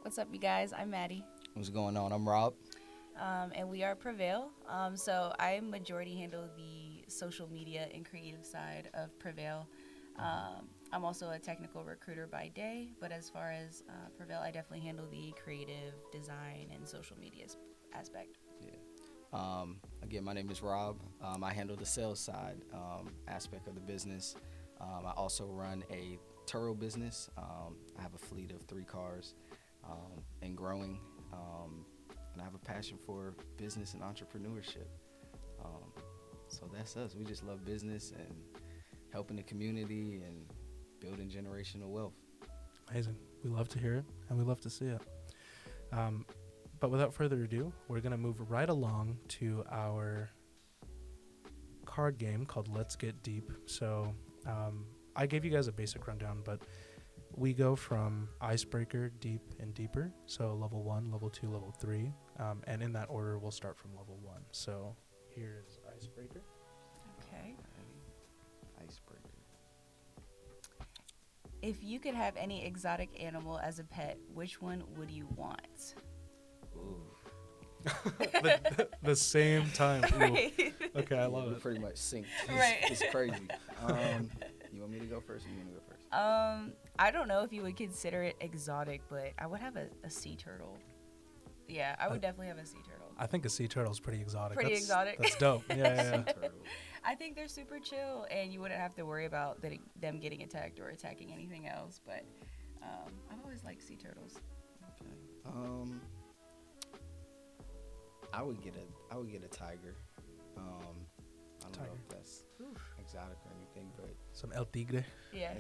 What's up, you guys? I'm Maddy, What's going on? I'm Rob. and we are Prevail. So I majority handle the social media and creative side of Prevail. I'm also a technical recruiter by day, but as far as Prevail, I definitely handle the creative design and social media aspect. Yeah. Again, my name is Rob. I handle the sales side aspect of the business. I also run a Turo business. I have a fleet of 3 cars and growing. And I have a passion for business and entrepreneurship. Um, so that's us. We just love business and helping the community and building generational wealth. Amazing. We love to hear it, and we love to see it. But without further ado, we're going to move right along to our card game called Let's Get Deep. So I gave you guys a basic rundown, but we go from icebreaker, deep, and deeper. So level 1, level 2, level 3. And in that order, we'll start from level 1. So here is icebreaker. Okay. Icebreaker. If you could have any exotic animal as a pet, which one would you want? Ooh. the same time. Ooh. Right. Okay, I love We it. pretty much synced. Right. It's crazy. You want me to go first or you want to go first? I don't know if you would consider it exotic, but I would have a sea turtle. Yeah, I would definitely have a sea turtle. I think a sea turtle is pretty exotic. Pretty exotic. That's dope. Yeah. Turtle. I think they're super chill, and you wouldn't have to worry about them getting attacked or attacking anything else. But I've always liked sea turtles. Okay. I would get a tiger. I don't know if that's exotic or anything, but Some El Tigre. Yeah.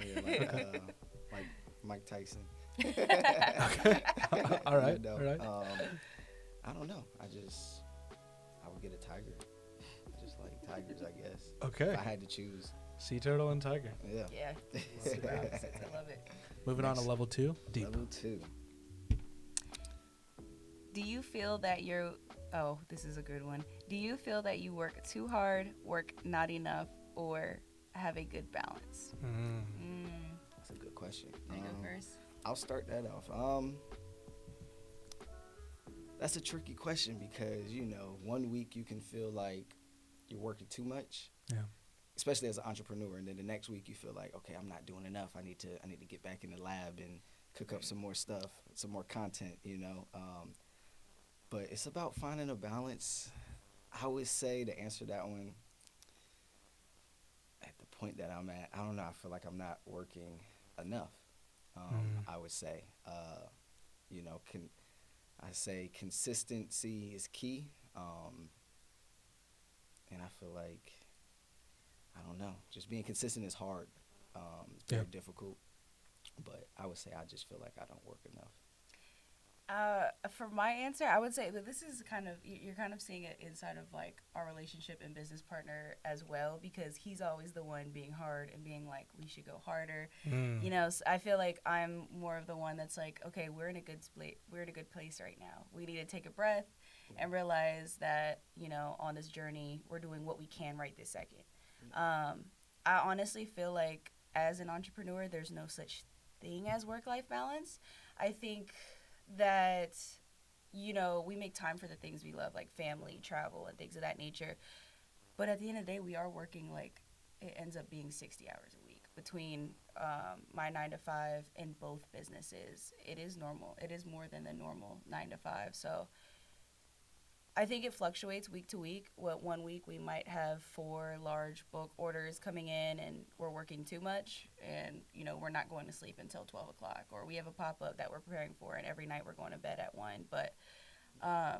like Mike Tyson. All right. You know, All right. I don't know. I would get a tiger. I just like tigers, I guess. Okay. If I had to choose. Sea turtle and tiger. Yeah. Yeah. Super opposites. I love it. Moving on to Next. level 2. Deep. Level 2. Do you feel that this is a good one. Do you feel that you work too hard, work not enough, or have a good balance? That's a good question. You go first. I'll start that off. That's a tricky question because, 1 week you can feel like you're working too much. Yeah. Especially as an entrepreneur, and then the next week you feel like, okay, I'm not doing enough. I need to get back in the lab and cook up some more stuff, some more content, But it's about finding a balance. I would say to answer that one, at the point that I'm at, I don't know. I feel like I'm not working enough. I would say, I say consistency is key, and I feel like I don't know. Just being consistent is hard. Very difficult. But I would say I just feel like I don't work enough. For my answer, I would say that this is you're kind of seeing it inside of like our relationship and business partner as well, because he's always the one being hard and being like, we should go harder. So I feel like I'm more of the one that's like, okay, we're in a good place right now. We need to take a breath and realize that, on this journey, we're doing what we can right this second. I honestly feel like as an entrepreneur, there's no such thing as work-life balance. I think that, we make time for the things we love, like family, travel, and things of that nature. But at the end of the day, we are working, like, it ends up being 60 hours a week between my 9 to 5 and both businesses. It is normal. It is more than the normal 9 to 5. So I think it fluctuates week to week. One week we might have 4 large bulk orders coming in and we're working too much and, we're not going to sleep until 12 o'clock. Or we have a pop-up that we're preparing for and every night we're going to bed at 1. But, I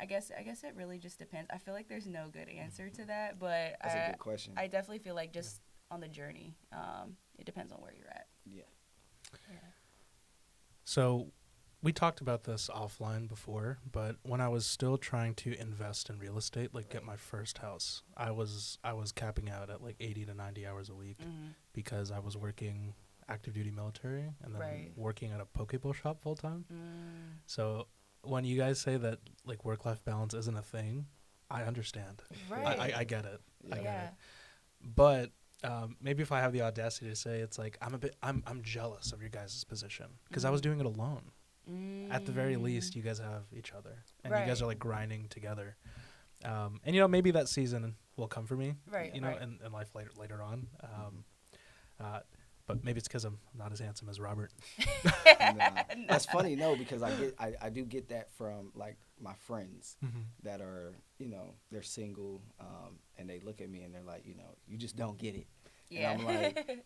guess it really just depends. I feel like there's no good answer to that. But That's a good question. I definitely feel like just on the journey, it depends on where you're at. Yeah. So we talked about this offline before, but when I was still trying to invest in real estate, like get my first house, I was capping out at like 80 to 90 hours a week because I was working active duty military and then working at a Pokeball shop full time. So when you guys say that like work-life balance isn't a thing, I understand. Right. I get it. Yeah. I get it. But maybe if I have the audacity to say, it's like I'm jealous of your guys' position because I was doing it alone. At the very least, you guys have each other, and you guys Right. are like grinding together. And you know, maybe that season will come for me. Right, You know, right. in life later on. Uh, but maybe it's because I'm not as handsome as Robert. Nah. That's funny, no, because I do get that from like my friends that are, you know, they're single, and they look at me and they're like, you know, you just don't get it. Yeah. And I'm like,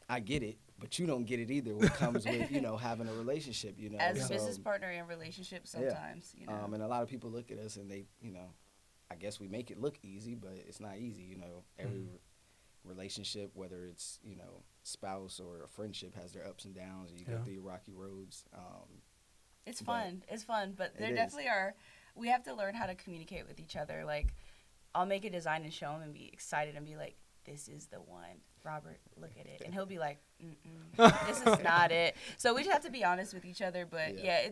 I get it, but you don't get it either. What comes with, you know, having a relationship, you know. As Yeah. a So, business partner in relationships, sometimes, you know. and a lot of people look at us and they, you know, I guess we make it look easy, but it's not easy, you know. Every relationship, whether it's, you know, spouse or a friendship, has their ups and downs. You go through your rocky roads. It's but fun. It's fun, but there it is. definitely are. We have to learn how to communicate with each other. Like, I'll make a design and show him and be excited and be like, "This is the one, Robert. Look at it," and he'll be like, "This is not it." So we just have to be honest with each other. But yeah,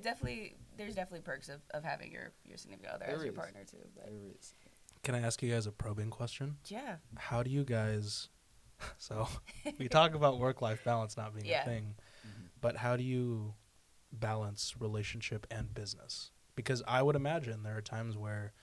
there's definitely perks of having your significant other as your partner too. But There is. Can I ask you guys a probing question? yeah, How do you guys? So we talk about work-life balance not being a Yeah. thing, but how do you balance relationship and business? Because I would imagine there are times where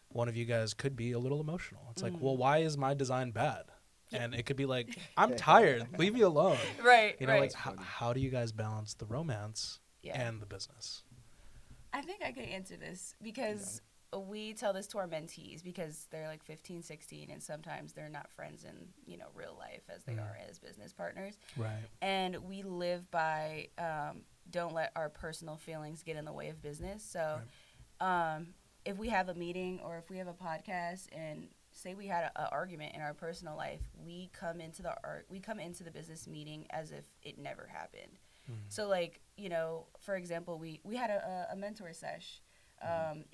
one of you guys could be a little emotional. It's like, well, why is my design bad? And it could be like, I'm tired. Leave me alone. right, You know, right. like how do you guys balance the romance Yeah. and the business? I think I could answer this because we tell this to our mentees because they're like 15, 16, and sometimes they're not friends in, you know, real life as they are as business partners. Right. And we live by don't let our personal feelings get in the way of business. So if we have a meeting or if we have a podcast and say we had an argument in our personal life, we come into the business meeting as if it never happened. So, like, you know, for example, we had a mentor sesh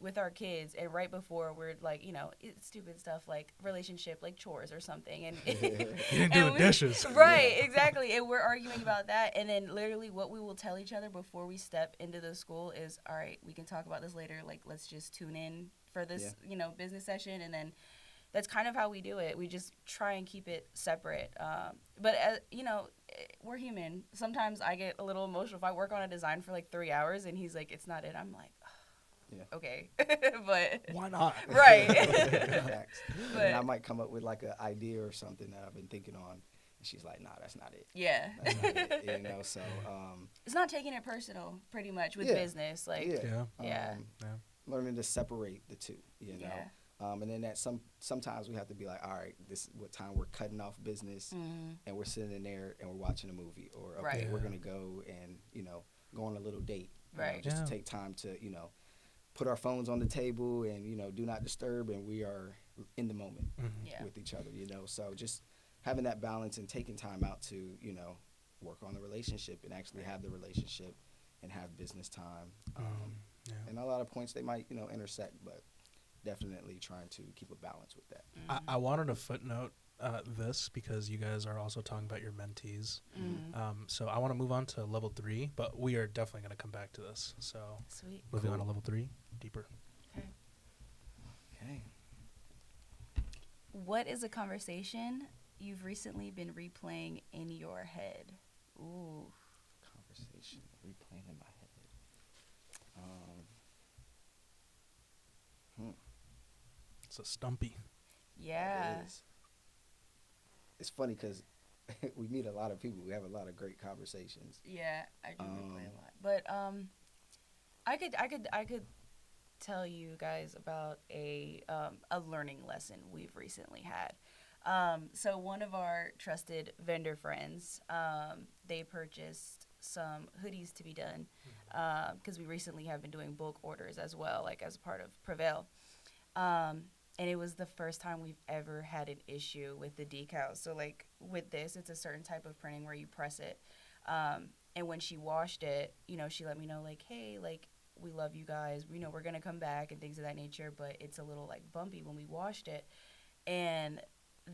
with our kids, and right before we're like, you know, it's stupid stuff like relationship, like chores or something, and You didn't do the dishes. right, exactly, and we're arguing about that, and then literally what we will tell each other before we step into the school is, all right, we can talk about this later, like, let's just tune in for this, you know, business session, and then that's kind of how we do it. We just try and keep it separate. But, you know, we're human. Sometimes I get a little emotional if I work on a design for like 3 hours and he's like, it's not it. I'm like, okay. But why not? Right. Facts. But And I might come up with like an idea or something that I've been thinking on. And she's like, nah, that's not it. yeah. That's not it. You know, so. It's not taking it personal, pretty much, with business. Like, Yeah. Learning to separate the two, you know. Yeah. And then that sometimes we have to be like, all right, this is what time we're cutting off business, and we're sitting in there and we're watching a movie, or okay, we're gonna go and, you know, go on a little date, you know, just to take time to, you know, put our phones on the table and, you know, do not disturb, and we are in the moment with each other, you know. So just having that balance and taking time out to, you know, work on the relationship and actually have the relationship and have business time. And a lot of points they might, you know, intersect, but definitely trying to keep a balance with that. I wanted to footnote this because you guys are also talking about your mentees. So I want to move on to level 3, but we are definitely going to come back to this. So Sweet. Moving on to level 3, deeper. Okay. What is a conversation you've recently been replaying in your head? Ooh. Conversation replaying in my head. It's a stumpy. Yeah. It is. It's funny because we meet a lot of people. We have a lot of great conversations. Yeah, I do replay a lot. But I could tell you guys about a learning lesson we've recently had. So one of our trusted vendor friends, they purchased some hoodies to be done because we recently have been doing bulk orders as well, like as a part of Prevail. And it was the first time we've ever had an issue with the decals. So, like, with this, it's a certain type of printing where you press it. And when she washed it, you know, she let me know, like, hey, like, we love you guys. We know we're going to come back and things of that nature, but it's a little, like, bumpy when we washed it. And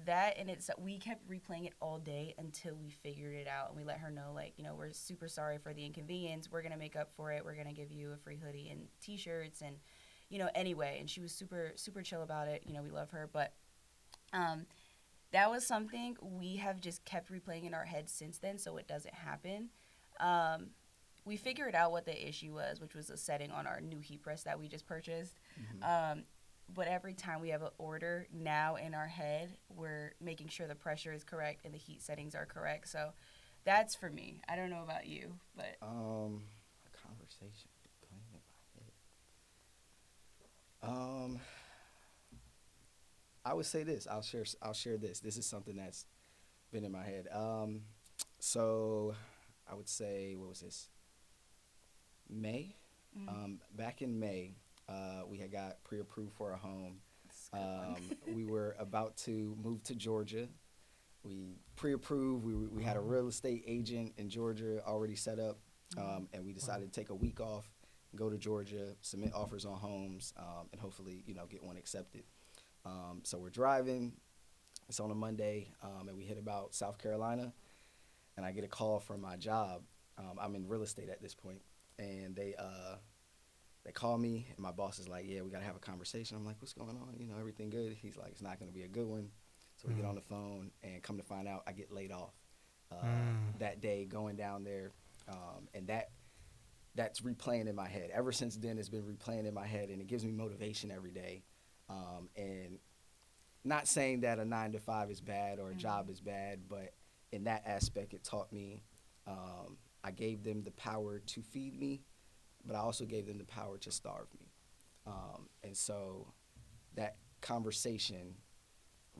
that, and it's, we kept replaying it all day until we figured it out. And we let her know, like, you know, we're super sorry for the inconvenience. We're going to make up for it. We're going to give you a free hoodie and T-shirts and, you know, anyway, and she was super, super chill about it. You know, we love her. But that was something we have just kept replaying in our heads since then, so it doesn't happen. we figured out what the issue was, which was a setting on our new heat press that we just purchased. But every time we have an order now in our head, we're making sure the pressure is correct and the heat settings are correct. So that's for me. I don't know about you, but A conversation playing in my head. I would say this. I'll share this. This is something that's been in my head. So I would say, what was this? May. Back in May, we had got pre-approved for a home. We were about to move to Georgia. We pre-approved. We had a real estate agent in Georgia already set up, and we decided to take a week off, go to Georgia, submit offers on homes, and hopefully, get one accepted. So we're driving. It's on a Monday, and we hit about South Carolina, and I get a call from my job. I'm in real estate at this point, and they call me, and my boss is like, "Yeah, we gotta have a conversation." I'm like, "What's going on? Everything good?" He's like, "It's not gonna be a good one." So we get on the phone, and come to find out, I get laid off that day going down there, and that's replaying in my head. Ever since then, it's been replaying in my head, and it gives me motivation every day. And not saying that a 9-to-5 is bad or a job is bad, but in that aspect, it taught me. I gave them the power to feed me, but I also gave them the power to starve me. And so that conversation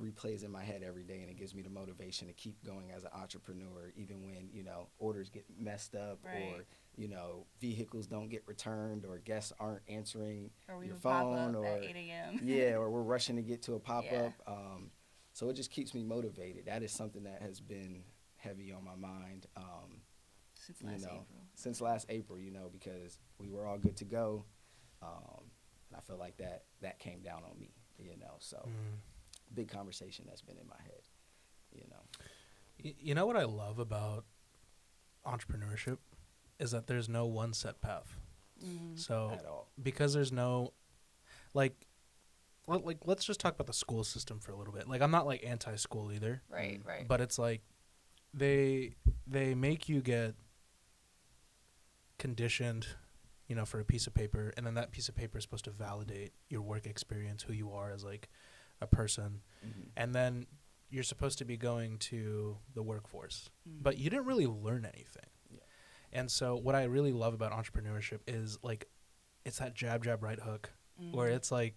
replays in my head every day, and it gives me the motivation to keep going as an entrepreneur, even when, orders get messed up, Right. or, vehicles don't get returned, or guests aren't answering or we your would pop phone, up or at 8 a.m. yeah, or we're rushing to get to a pop-up. Yeah. So it just keeps me motivated. That is something that has been heavy on my mind. Since last April. Since last April, because we were all good to go. And I feel like that came down on me, so big conversation that's been in my head, You know what I love about entrepreneurship is that there's no one set path. So At all. because there's no, let's just talk about the school system for a little bit. Like, I'm not like anti-school either. Right. But it's like they make you get conditioned, for a piece of paper, and then that piece of paper is supposed to validate your work experience, who you are as like a person, and then you're supposed to be going to the workforce, but you didn't really learn anything. Yeah. And so what I really love about entrepreneurship is like it's that jab right hook, where it's like,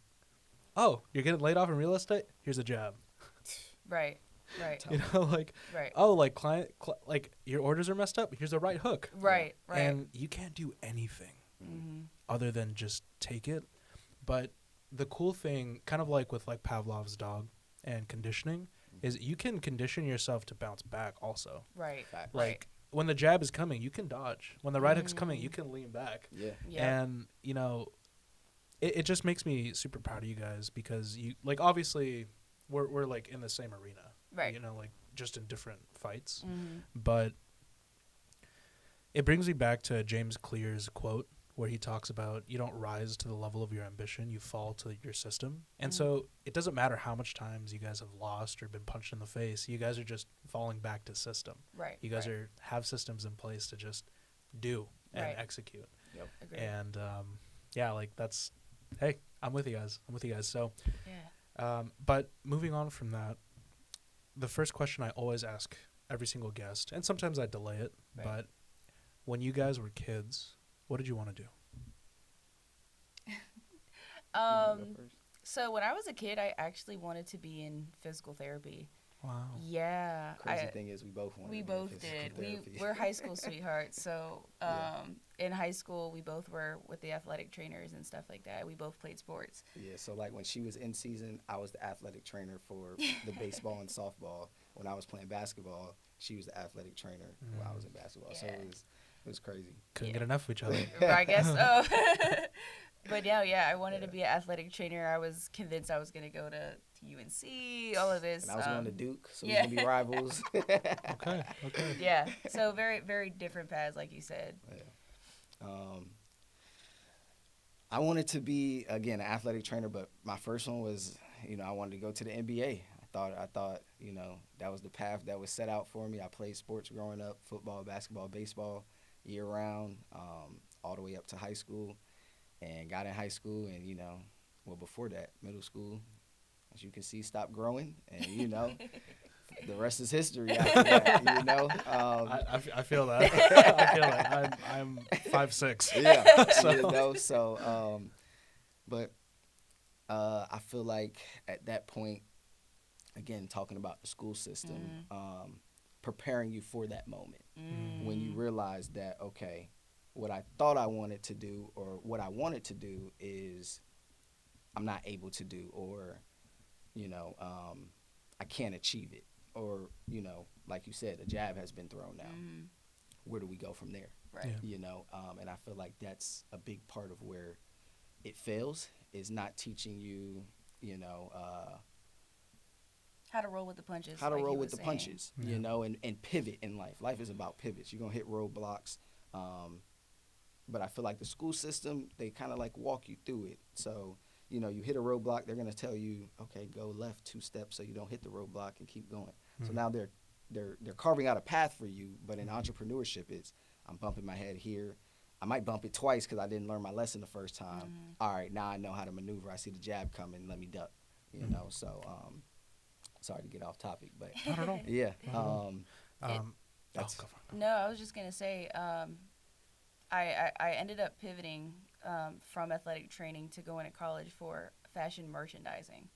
oh, you're getting laid off in real estate, here's a jab. Right. Right. Oh, like like your orders are messed up, here's a right hook. Right. And you can't do anything other than just take it. But the cool thing, kind of like with like Pavlov's dog and conditioning, is you can condition yourself to bounce back also. Right. Like when the jab is coming, you can dodge. When the right hook's coming, you can lean back. Yeah. And, it just makes me super proud of you guys, because you, like, obviously we're like in the same arena. Right. Like just in different fights. But it brings me back to James Clear's quote, where he talks about you don't rise to the level of your ambition, you fall to your system. And so it doesn't matter how much times you guys have lost or been punched in the face, you guys are just falling back to system. Right. You guys have systems in place to just do and execute. Yep. Agreed. And like that's, hey, I'm with you guys. So but moving on from that, the first question I always ask every single guest, and sometimes I delay it, but when you guys were kids, what did you want to do? So when I was a kid, I actually wanted to be in physical therapy. Wow. Yeah. Crazy thing is, we both wanted. We to be in both physical did. therapy. We're high school sweethearts. So in high school, we both were with the athletic trainers and stuff like that. We both played sports. Yeah, so like when she was in season, I was the athletic trainer for the baseball and softball. When I was playing basketball, she was the athletic trainer when I was in basketball. So it was crazy. Couldn't get enough of each other. I guess so. But yeah, I wanted to be an athletic trainer. I was convinced I was going to go to UNC, all of this. And I was going to Duke, so we was going to be rivals. Okay. Yeah, so very, very different paths, like you said. Yeah. I wanted to be, again, an athletic trainer, but my first one was, I wanted to go to the NBA. I thought, that was the path that was set out for me. I played sports growing up, football, basketball, baseball. year round, all the way up to high school, and got in high school, and well, before that, middle school, as you can see, stopped growing, and the rest is history after that. I feel that. I feel that. I'm 5'6". Yeah, but I feel like at that point, again, talking about the school system, preparing you for that moment when you realize that, okay, what I thought I wanted to do or what I wanted to do is I'm not able to do, or, I can't achieve it, or, like you said, a jab has been thrown now. Where do we go from there? Right. Yeah. And I feel like that's a big part of where it fails, is not teaching you, how to roll with the punches. how to like roll you with was the saying. punches, Yeah. and pivot in life. Life is about pivots. You're going to hit roadblocks. But I feel like the school system, they kind of like walk you through it. So, you hit a roadblock, they're going to tell you, okay, go left 2 steps so you don't hit the roadblock and keep going. So now they're carving out a path for you. But in entrepreneurship, it's I'm bumping my head here. I might bump it twice because I didn't learn my lesson the first time. All right, now I know how to maneuver. I see the jab coming. Let me duck. So sorry to get off topic, but Not at all. yeah. That's That's No, I was just gonna say, I ended up pivoting from athletic training to going to college for fashion merchandising.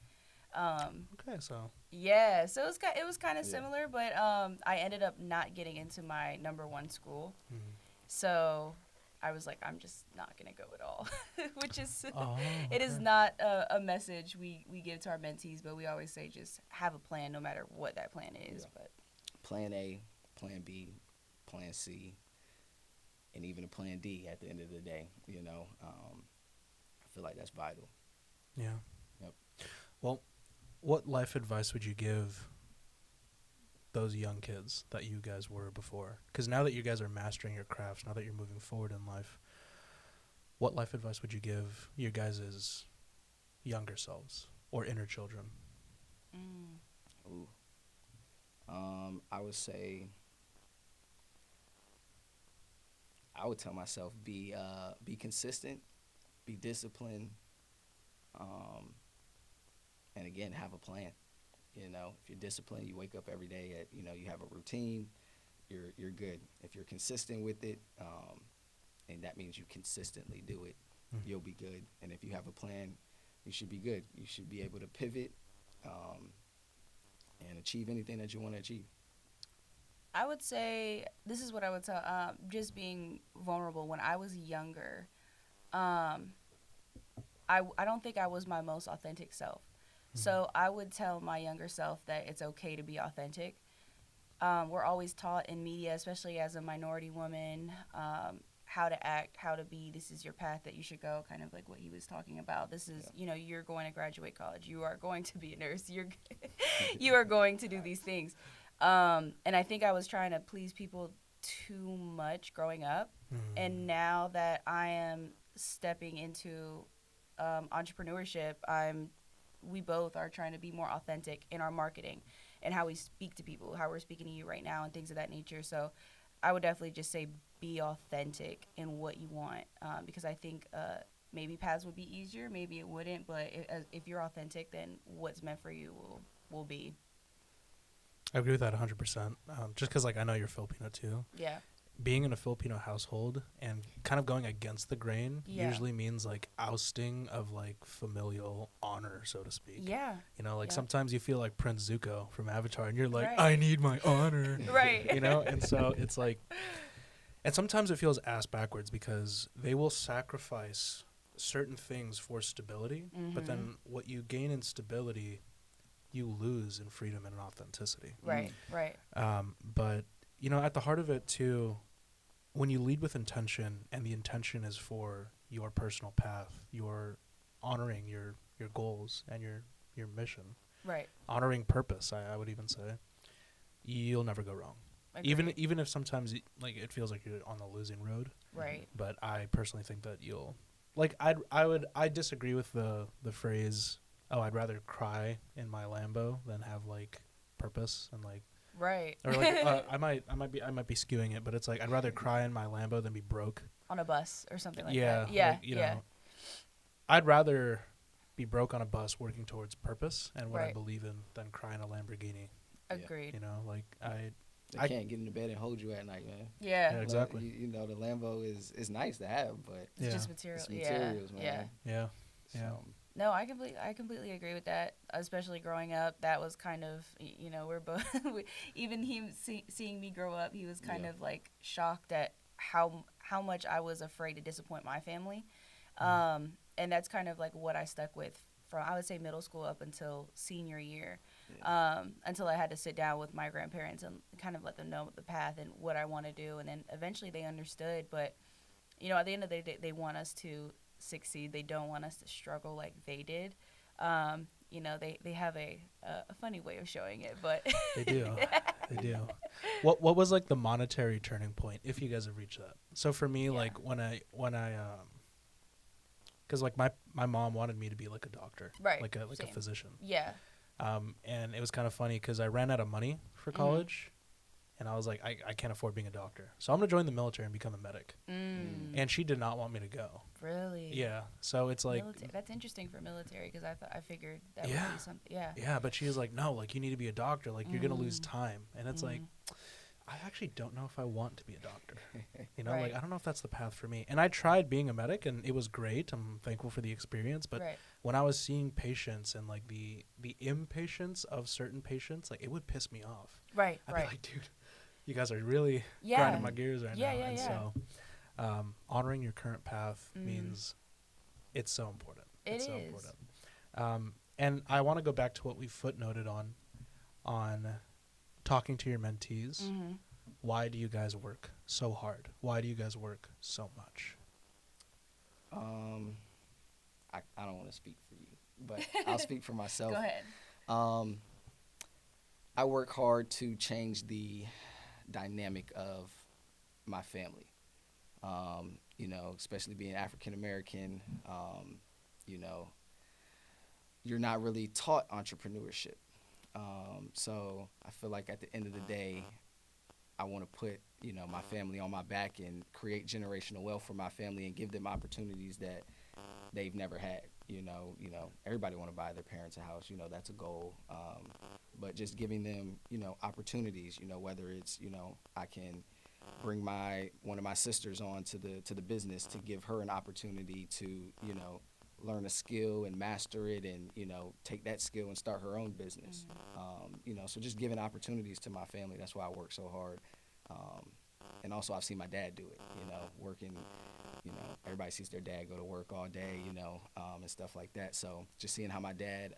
okay. So Yeah, so it was kind of Yeah. similar, but I ended up not getting into my number one school, so I was like, I'm just not gonna go at all, which is it is okay. not a message we give to our mentees, but we always say just have a plan no matter what that plan is. Yeah. But plan A, plan B, plan C, and even a plan D at the end of the day. I feel like that's vital. Yeah. Yep. Well, what life advice would you give those young kids that you guys were before? Because now that you guys are mastering your crafts, now that you're moving forward in life, what life advice would you give your guys' younger selves or inner children? Ooh. I would say, I would tell myself be consistent, be disciplined, and again have a plan. If you're disciplined, you wake up every day at you have a routine. You're good. If you're consistent with it, and that means you consistently do it, you'll be good. And if you have a plan, you should be good. You should be able to pivot and achieve anything that you want to achieve. I would say this is what I would tell. Just being vulnerable. When I was younger, I don't think I was my most authentic self. So I would tell my younger self that it's okay to be authentic. We're always taught in media, especially as a minority woman, how to act, how to be. This is your path that you should go, kind of like what he was talking about. This is, you're going to graduate college. You are going to be a nurse. You are going to do these things. And I think I was trying to please people too much growing up. And now that I am stepping into entrepreneurship, we both are trying to be more authentic in our marketing and how we speak to people, how we're speaking to you right now and things of that nature. So I would definitely just say be authentic in what you want, because I think maybe paths would be easier, maybe it wouldn't, but if you're authentic, then what's meant for you will be. I agree with that 100%. Just because, I know you're Filipino too. Yeah. Being in a Filipino household and kind of going against the grain usually means, ousting of, familial honor, so to speak. Yeah. Sometimes you feel like Prince Zuko from Avatar, and you're like, Right. I need my honor. Right. And so it's and sometimes it feels ass backwards because they will sacrifice certain things for stability, but then what you gain in stability, you lose in freedom and authenticity. Right. Right. But, at the heart of it, too, when you lead with intention and the intention is for your personal path, you're honoring your goals and your mission. Right. Honoring purpose, I would even say. You'll never go wrong. Agreed. Even if sometimes it feels like you're on the losing road. Right. But I personally think that you'll I disagree with the phrase, oh, I'd rather cry in my Lambo than have purpose and Right. Or like I might be skewing it, but it's like I'd rather cry in my Lambo than be broke. On a bus or something like Yeah, that. Yeah. like, you know, I'd rather be broke on a bus working towards purpose and what I Right. believe in than cry in a Lamborghini. Agreed. You know, like They can't get into bed and hold you at night, man. Yeah. Yeah, exactly. You know, the Lambo is nice to have, but It's just material. it's materials, Yeah. man. Yeah. So, No, I completely agree with that. Especially growing up, that was kind of, you know, we're both even him seeing me grow up, he was kind of like shocked at how much I was afraid to disappoint my family. And that's kind of like what I stuck with from, I would say, middle school up until senior year, until I had to sit down with my grandparents and kind of let them know the path and what I want to do. And then eventually they understood. But, you know, at the end of the day, they want us to succeed. They don't want us to struggle like they did. You know, they have a funny way of showing it, but They do. They do. What was like the monetary turning point, if you guys have reached that? So for me, like when I because like my mom wanted me to be like a doctor, Right. like a Same. physician. Yeah. And it was kind of funny because I ran out of money for college, and I was like, I can't afford being a doctor, so I'm gonna join the military and become a medic. And she did not want me to go. Really? Yeah. So it's like that's interesting for military because I figured that Yeah. would be something. Yeah. yeah, but she was like, no, like you need to be a doctor, like you're gonna lose time, and it's like, I actually don't know if I want to be a doctor. You know, Right. like I don't know if that's the path for me. And I tried being a medic, and it was great. I'm thankful for the experience. But Right. when I was seeing patients and like the impatience of certain patients, like it would piss me off. Right. I'd Right. be like, dude, you guys are really Yeah. grinding my gears right Yeah, now. yeah, And yeah. so honoring your current path means it's so important. It's so is. important. And I want to go back to what we footnoted on talking to your mentees. Why do you guys work so hard? Why do you guys work so much? I don't want to speak for you, but I'll speak for myself. Go ahead. I work hard to change the dynamic of my family. You know, especially being African American, you know, you're not really taught entrepreneurship. So I feel like at the end of the day, I want to put, you know, my family on my back and create generational wealth for my family and give them opportunities that they've never had. You know, everybody want to buy their parents a house. You know, that's a goal. But just giving them, you know, opportunities. You know, whether it's, you know, I can bring one of my sisters on to the business to give her an opportunity to, you know, learn a skill and master it and, you know, take that skill and start her own business. You know, so just giving opportunities to my family. That's why I work so hard. And also I've seen my dad do it, you know, working, you know, everybody sees their dad go to work all day, you know, and stuff like that. So just seeing how my dad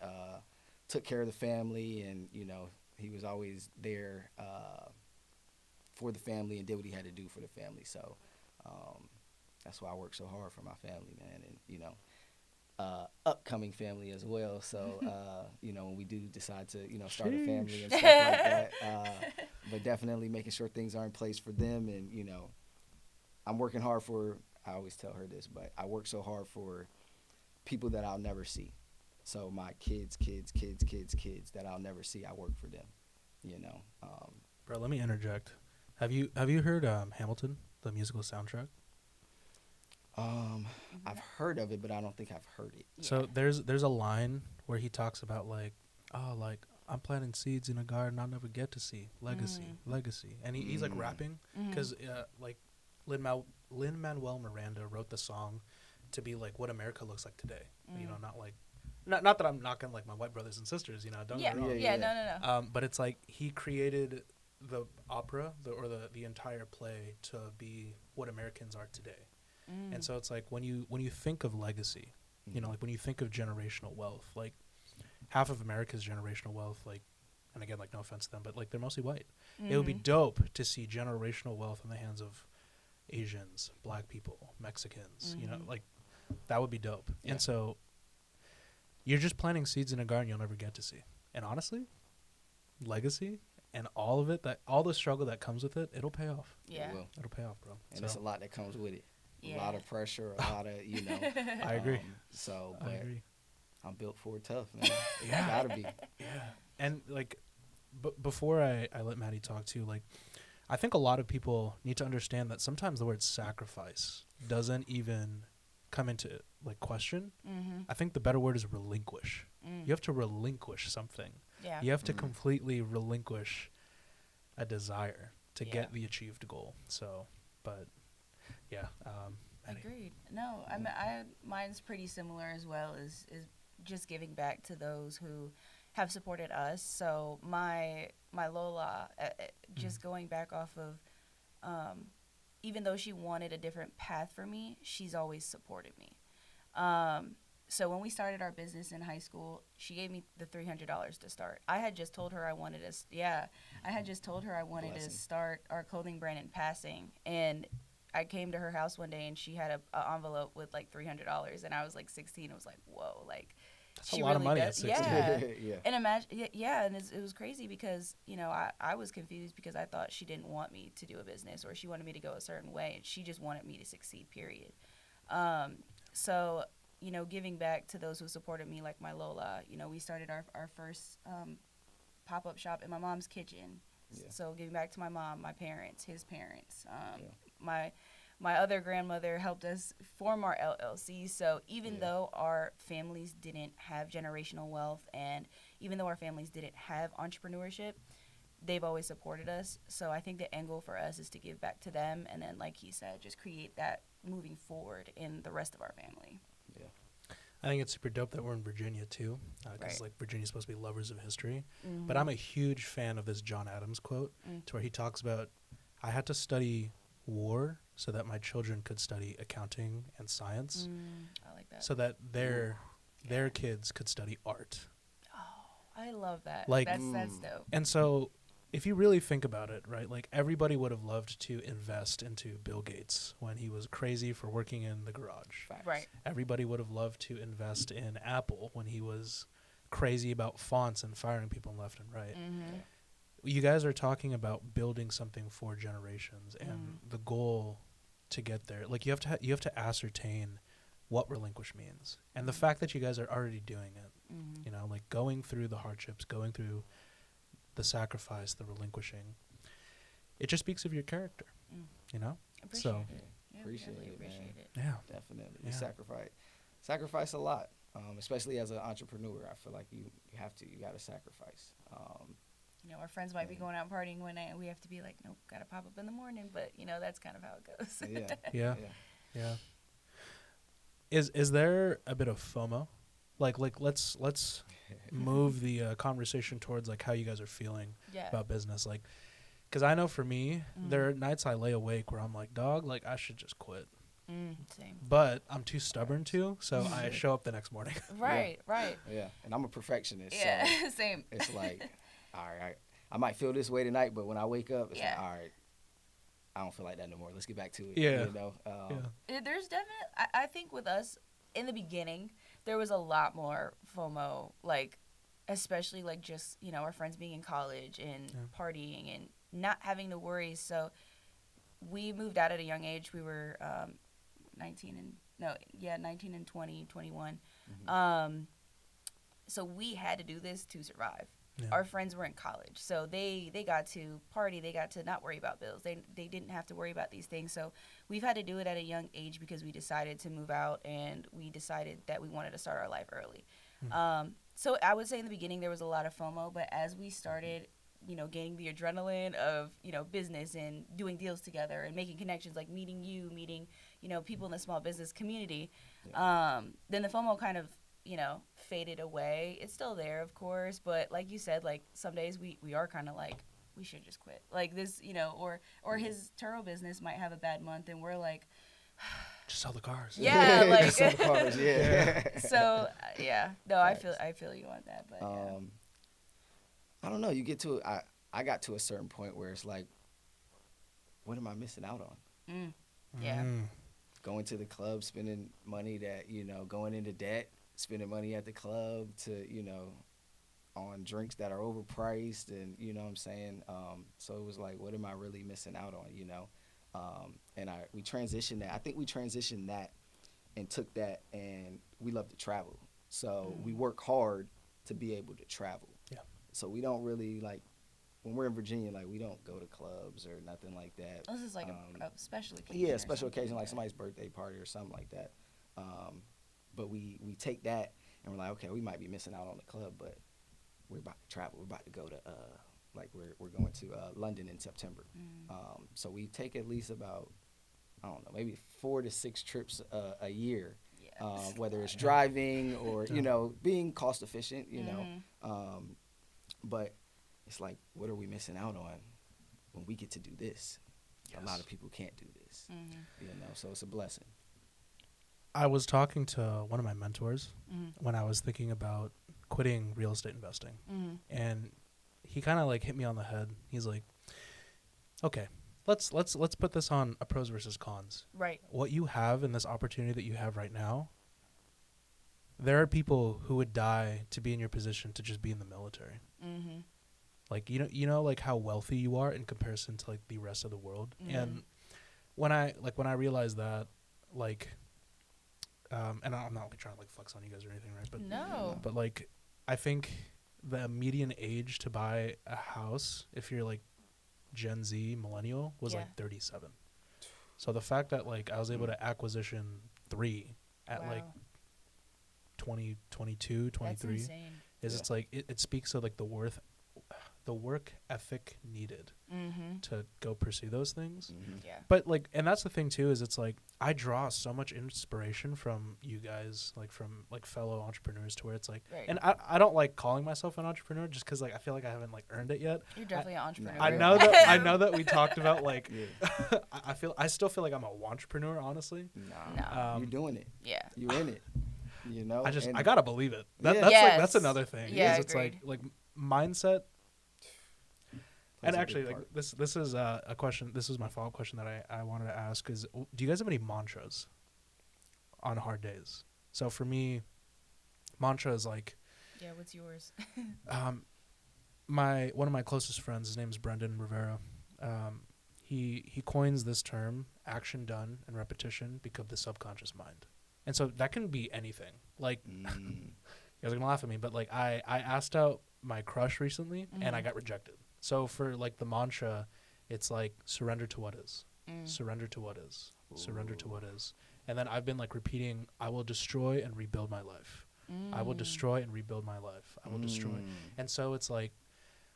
took care of the family and, you know, he was always there for the family and did what he had to do for the family. So that's why I work so hard for my family, man. And, you know, upcoming family as well. So, you know, when we do decide to, you know, start a family and stuff like that, but definitely making sure things are in place for them. And, you know, I'm working hard for, I always tell her this, but I work so hard for people that I'll never see. So my kids that I'll never see, I work for them, you know. Bro, let me interject. Have you heard Hamilton, the musical soundtrack? I've heard of it, but I don't think I've heard it. Yeah. So there's a line where he talks about like, oh, like I'm planting seeds in a garden I'll never get to see. Legacy. And he's like rapping because like Lin-Manuel Miranda wrote the song to be like what America looks like today. You know, not like not that I'm knocking like my white brothers and sisters. You know, don't get me wrong. Yeah. No. But it's like he created the opera or the entire play to be what Americans are today. And so it's like when you think of legacy, you know, like when you think of generational wealth, like half of America's generational wealth, like, and again, like no offense to them, but like they're mostly white. It would be dope to see generational wealth in the hands of Asians, Black people, Mexicans, you know, like that would be dope. Yeah. And so you're just planting seeds in a garden you'll never get to see. And honestly, legacy and all of it, all the struggle that comes with it, it'll pay off. Yeah. It'll pay off, bro. And there's a lot that comes with it. Yeah. A lot of pressure, a lot of, you know. I agree. But I agree. I'm built for it tough, man. Yeah. Gotta be. Yeah. And like before I let Maddie talk too, like, I think a lot of people need to understand that sometimes the word sacrifice doesn't even come into like question. I think the better word is relinquish. You have to relinquish something. Yeah. You have to completely relinquish a desire to get the achieved goal. So, but yeah, Maddie. Agreed. No, I mean, mine's pretty similar as well. Is just giving back to those who have supported us. So my Lola, just going back off of, even though she wanted a different path for me, she's always supported me. So when we started our business in high school, she gave me the $300 to start. I had just told her I wanted to start our clothing brand in passing, and I came to her house one day and she had a envelope with like $300, and I was like 16. It was like, whoa, like That's a lot of money at 16. Yeah. Yeah. And imagine, and it was crazy because, you know, I was confused because I thought she didn't want me to do a business, or she wanted me to go a certain way, and she just wanted me to succeed, period. So, you know, giving back to those who supported me, like my Lola, you know, we started our first pop-up shop in my mom's kitchen. Yeah. So giving back to my mom, my parents, his parents, my other grandmother helped us form our LLC. So even though our families didn't have generational wealth, and even though our families didn't have entrepreneurship, they've always supported us. So I think the end goal for us is to give back to them, and then, like he said, just create that moving forward in the rest of our family. Yeah. I think it's super dope that we're in Virginia too, because Right. like Virginia's supposed to be lovers of history. But I'm a huge fan of this John Adams quote, to where he talks about, I had to study war so that my children could study accounting and science, I like that. so that their kids could study art. Oh, I love that. Like, that's dope. And so if you really think about it, right, like everybody would have loved to invest into Bill Gates when he was crazy for working in the garage. Facts. Right. Everybody would have loved to invest in Apple when he was crazy about fonts and firing people left and right. You guys are talking about building something for generations, and the goal to get there, like you have to ascertain what relinquish means, and the fact that you guys are already doing it, you know, like going through the hardships, going through the sacrifice, the relinquishing, it just speaks of your character, you know. Appreciate So it. Yeah, Appreciate really it, appreciate man. it. yeah, Definitely. Yeah. You sacrifice a lot, especially as an entrepreneur. I feel like you got to sacrifice. You know, our friends might be going out partying one night, and we have to be like, nope, gotta pop up in the morning. But you know, that's kind of how it goes. Yeah. yeah. Is there a bit of FOMO? Like let's move the conversation towards like how you guys are feeling Yeah. about business, like, because I know for me, there are nights I lay awake where I'm like, dog, like I should just quit, Same. but I'm too stubborn to, so I show up the next morning. Right. Right. Yeah. And I'm a perfectionist. Yeah. So Same. it's like, all right, I might feel this way tonight, but when I wake up, it's like, all right, I don't feel like that no more. Let's get back to it. Yeah. You know? There's definitely, I think with us in the beginning, there was a lot more FOMO, like, especially like just, you know, our friends being in college and partying and not having to worry. So we moved out at a young age. We were 19 and 20, 21. So we had to do this to survive. Yeah. Our friends were in college, so they got to party. They got to not worry about bills. They didn't have to worry about these things. So we've had to do it at a young age because we decided to move out, and we decided that we wanted to start our life early. So I would say in the beginning there was a lot of FOMO, but as we started, you know, gaining the adrenaline of, you know, business and doing deals together and making connections, like meeting, you know, people in the small business community, then the FOMO kind of, you know, faded away. It's still there, of course, but like you said, like some days we are kind of like, we should just quit. Like this, you know, or his Turo business might have a bad month, and we're like, Just sell the cars. yeah, like Sell the cars, yeah. So no, I feel you on that, but I don't know. You get to I got to a certain point where it's like, what am I missing out on? Yeah. Going to the club, spending money that, you know, going into debt, spending money at the club to, you know, on drinks that are overpriced, and, you know what I'm saying? So it was like, what am I really missing out on, you know? And we transitioned that. I think we transitioned that and took that, and we love to travel. So we work hard to be able to travel. Yeah. So we don't really like when we're in Virginia, like we don't go to clubs or nothing like that. This is like a special occasion. Yeah, or special something occasion, like that. somebody's birthday party or something like that. But we take that and we're like, okay, we might be missing out on the club, but we're about to travel. We're about to go to like we're going to London in September. So we take at least about, I don't know, maybe 4 to 6 trips a year. Whether it's driving or being cost efficient, but it's like, what are we missing out on when we get to do this? Yes. A lot of people can't do this, so it's a blessing. I was talking to one of my mentors when I was thinking about quitting real estate investing, and he kind of like hit me on the head. He's like, okay, let's put this on a pros versus cons. Right. What you have in this opportunity that you have right now, there are people who would die to be in your position to just be in the military. Like, you know, like how wealthy you are in comparison to like the rest of the world. And when I realized that, like, and I'm not like trying to like flex on you guys or anything, right? But no. But like, I think the median age to buy a house, if you're like Gen Z millennial, was like 37. So the fact that like I was able to acquisition 3 at like 20, 22, 23 is it's like it speaks to like the work ethic needed to go pursue those things. But like, and that's the thing too, is it's like I draw so much inspiration from you guys, like from like fellow entrepreneurs, to where it's like, and I don't like calling myself an entrepreneur just because like I feel like I haven't like earned it yet. You're definitely an entrepreneur. I know that we talked about like I still feel like I'm a wantrepreneur, honestly. No. You're doing it. Yeah. You're in it. I gotta believe it. That's another thing. Yeah, it's like mindset. And actually, like this is a question. This is my follow-up question that I wanted to ask is: do you guys have any mantras on hard days? So for me, mantra is like, what's yours? One of my closest friends, his name is Brendan Rivera. He coins this term: action done and repetition become the subconscious mind. And so that can be anything. Like, you guys are gonna laugh at me, but like I asked out my crush recently and I got rejected. So for like the mantra, it's like surrender to what is, surrender to what is, surrender to what is. And then I've been like repeating, I will destroy and rebuild my life. I will destroy and rebuild my life. I will destroy. And so it's like,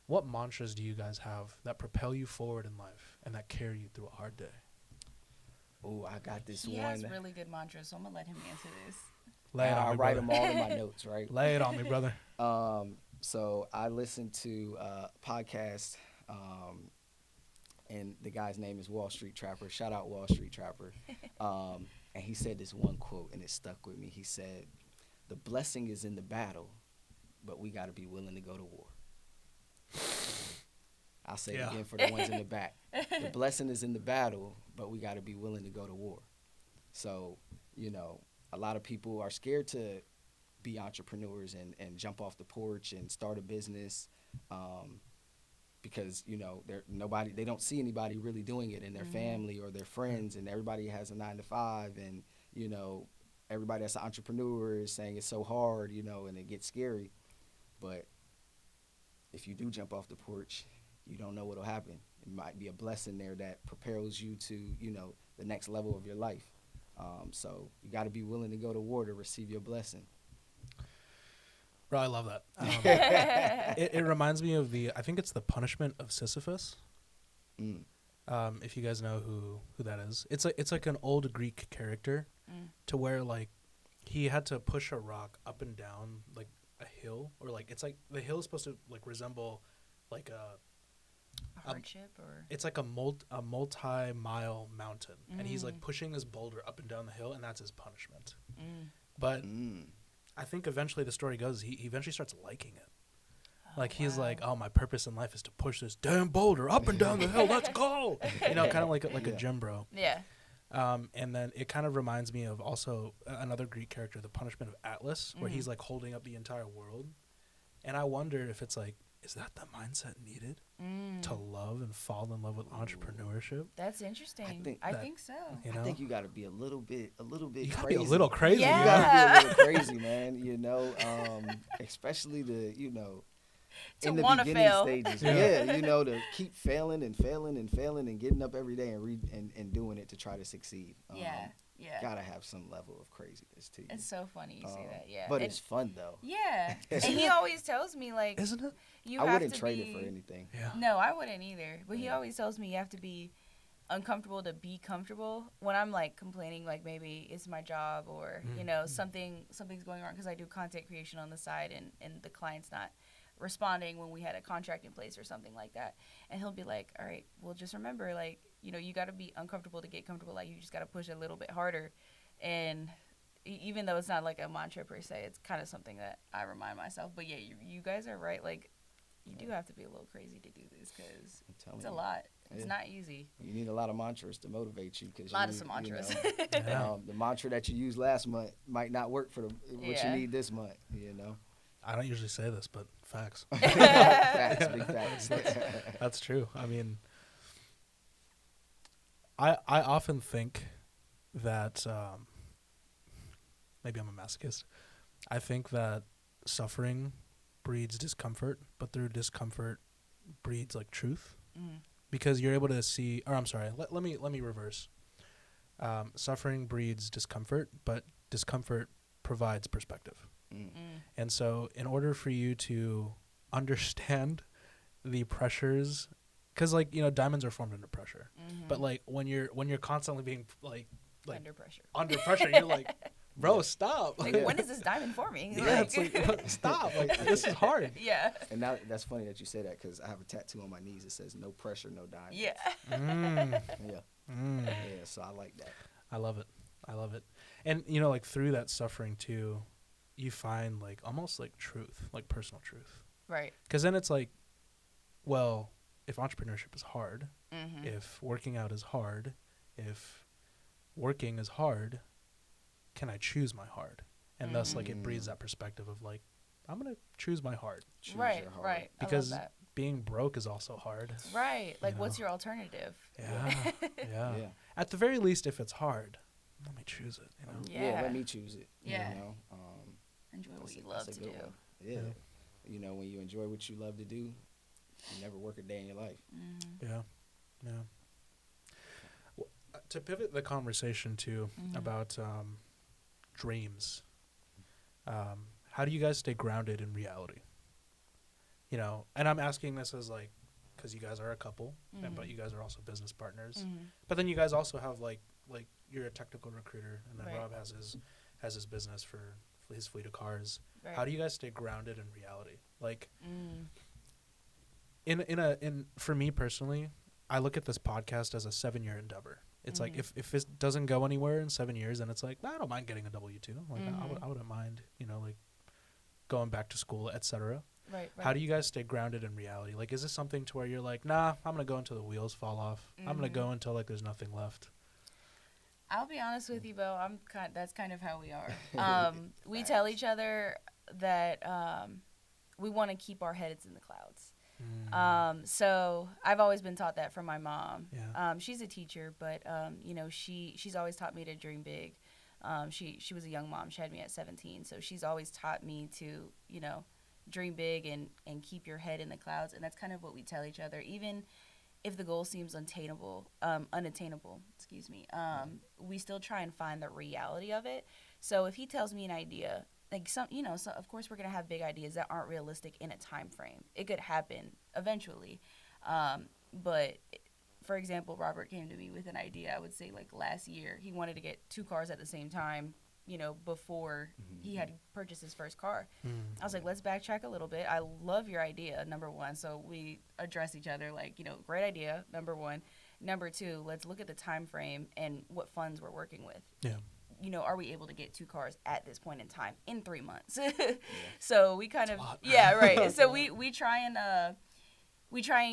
what mantras do you guys have that propel you forward in life and that carry you through a hard day? Oh, I got this he one. He has really good mantras, so I'm going to let him answer this. Lay it on me, I write them all in my notes, right? Lay it on me, brother. So I listened to a podcast, and the guy's name is Wall Street Trapper. Shout out Wall Street Trapper. And he said this one quote, and it stuck with me. He said, "The blessing is in the battle, but we got to be willing to go to war." I'll say it again for the ones in the back. The blessing is in the battle, but we got to be willing to go to war. So, a lot of people are scared to be entrepreneurs and jump off the porch and start a business because, they don't see anybody really doing it in their family or their friends, and everybody has a 9-to-5, and, everybody that's an entrepreneur is saying it's so hard, and it gets scary. But if you do jump off the porch, you don't know what'll happen. It might be a blessing there that propels you to, the next level of your life. So you got to be willing to go to war to receive your blessing. Bro, I love that. It reminds me of I think it's the punishment of Sisyphus. If you guys know who that is. It's like an old Greek character to where like he had to push a rock up and down like a hill, or like it's like the hill is supposed to like resemble like a hardship, or it's like a multi-mile mountain, and he's like pushing this boulder up and down the hill, and that's his punishment. But I think eventually the story goes he eventually starts liking it. Like he's like, oh, my purpose in life is to push this damn boulder up and down the hill. Let's go. Kind of like a gym bro. Yeah. And then it kind of reminds me of also another Greek character, the punishment of Atlas, where he's like holding up the entire world. And I wonder if it's like, is that the mindset needed to love and fall in love with entrepreneurship? That's interesting. I think so. I think you got to be a little bit you crazy. Gotta be a little crazy. Yeah. You got to be a little crazy, man. Especially To in the wanna beginning fail. stages. Yeah. Yeah, you know, to keep failing and failing and failing and getting up every day and doing it to try to succeed. Yeah. Yeah. Gotta have some level of craziness to you. It's so funny you say that. Yeah. But And- it's fun though. yeah. And Isn't he it? always tells me like Isn't it? you I have wouldn't to trade be it for anything. Yeah. No, I wouldn't either. But he Yeah. always tells me you have to be uncomfortable to be comfortable. When I'm like complaining, like maybe it's my job or you know something's going wrong because I do content creation on the side and the client's not responding when we had a contract in place or something like that, and he'll be like, all right, well just remember, like, you know, you got to be uncomfortable to get comfortable. Like you just got to push a little bit harder. And even though it's not like a mantra per se, it's kind of something that I remind myself. But yeah, you guys are right. Like, you do have to be a little crazy to do this because it's a lot. It's not easy. You need a lot of mantras to motivate you. Cause A lot of some mantras. Yeah. The mantra that you used last month might not work for what you Yeah. need this month, you know? I don't usually say this, but facts. Facts, big facts. That's true. I mean, I often think that maybe I'm a masochist. I think that suffering breeds discomfort, but through discomfort breeds like truth, because you're able to see. Or I'm sorry. Let me reverse. Suffering breeds discomfort, but discomfort provides perspective. And so, in order for you to understand the pressures, because like, you know, diamonds are formed under pressure, but like when you're constantly being like under pressure, you're like, bro, stop. Like, when is this diamond forming? Yeah, it's like, stop. Like, this is hard. Yeah. And now that's funny that you say that because I have a tattoo on my knees that says "No pressure, no diamonds." Yeah. Yeah. So I like that. I love it. And you know, like through that suffering too, you find like almost like truth, like personal truth. Right. Because then it's like, well, if entrepreneurship is hard, if working out is hard, if working is hard, can I choose my hard? And thus, like, it breeds that perspective of like, I'm gonna choose my hard. Choose Right. your heart. Right. Because I love that. being broke is also hard. Right. Like, You what's know? your alternative? Yeah. Yeah. At the very least, if it's hard, let me choose it. You know. Yeah. Let me choose it. Yeah. You know? Enjoy what you That's love a to do. good one. Yeah. You know, when you enjoy what you love to do, you never work a day in your life. Yeah. Well, to pivot the conversation to about dreams, how do you guys stay grounded in reality? You know, and I'm asking this as like, because you guys are a couple, but you guys are also business partners. But then you guys also have like you're a technical recruiter, and then Right. Rob has his business for his fleet of cars. Right. How do you guys stay grounded in reality? Like, in for me personally, I look at this podcast as a 7-year endeavor. It's like if it doesn't go anywhere in 7 years, then it's like, I don't mind getting a W-2. Like I wouldn't mind, you know, like going back to school, etc. Right. How do you guys stay grounded in reality? Like, is this something to where you're like, nah, I'm gonna go until the wheels fall off. I'm gonna go until like there's nothing left. I'll be honest with you, Bo. That's kind of how we are. We tell each other that we want to keep our heads in the clouds. So I've always been taught that from my mom. Yeah. She's a teacher, but you know, she's always taught me to dream big. She was a young mom. She had me at 17, so she's always taught me to, you know, dream big and keep your head in the clouds. And that's kind of what we tell each other, even if the goal seems unattainable, we still try and find the reality of it. So if he tells me an idea, like so of course we're gonna have big ideas that aren't realistic in a time frame. It could happen eventually, but for example, Robert came to me with an idea. I would say like last year, he wanted to get 2 cars at the same time. You know, before he had purchased his first car. I was like, let's backtrack a little bit. I love your idea, number one. So we address each other like, you know, great idea, number one. Number two, let's look at the time frame and what funds we're working with. Yeah. You know, are we able to get 2 cars at this point in time in 3 months? So we kind of, yeah, right. So we try and,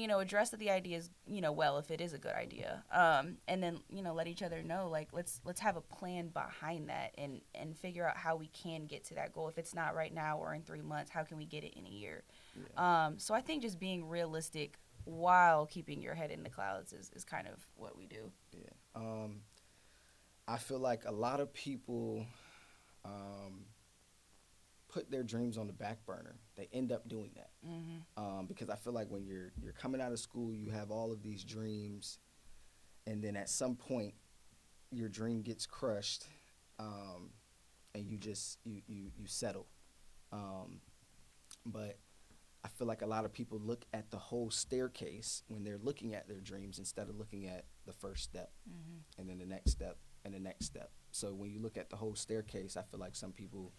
you know, address that the idea is, you know, well, if it is a good idea, and then, you know, let each other know, like, let's have a plan behind that and figure out how we can get to that goal. If it's not right now or in 3 months, how can we get it in a year? Yeah. So I think just being realistic while keeping your head in the clouds is kind of what we do. Yeah. I feel like a lot of people put their dreams on the back burner, they end up doing that. Because I feel like when you're coming out of school, you have all of these dreams, and then at some point, your dream gets crushed, and you just you settle. But I feel like a lot of people look at the whole staircase when they're looking at their dreams instead of looking at the first step, and then the next step, and the next step. So when you look at the whole staircase, I feel like some people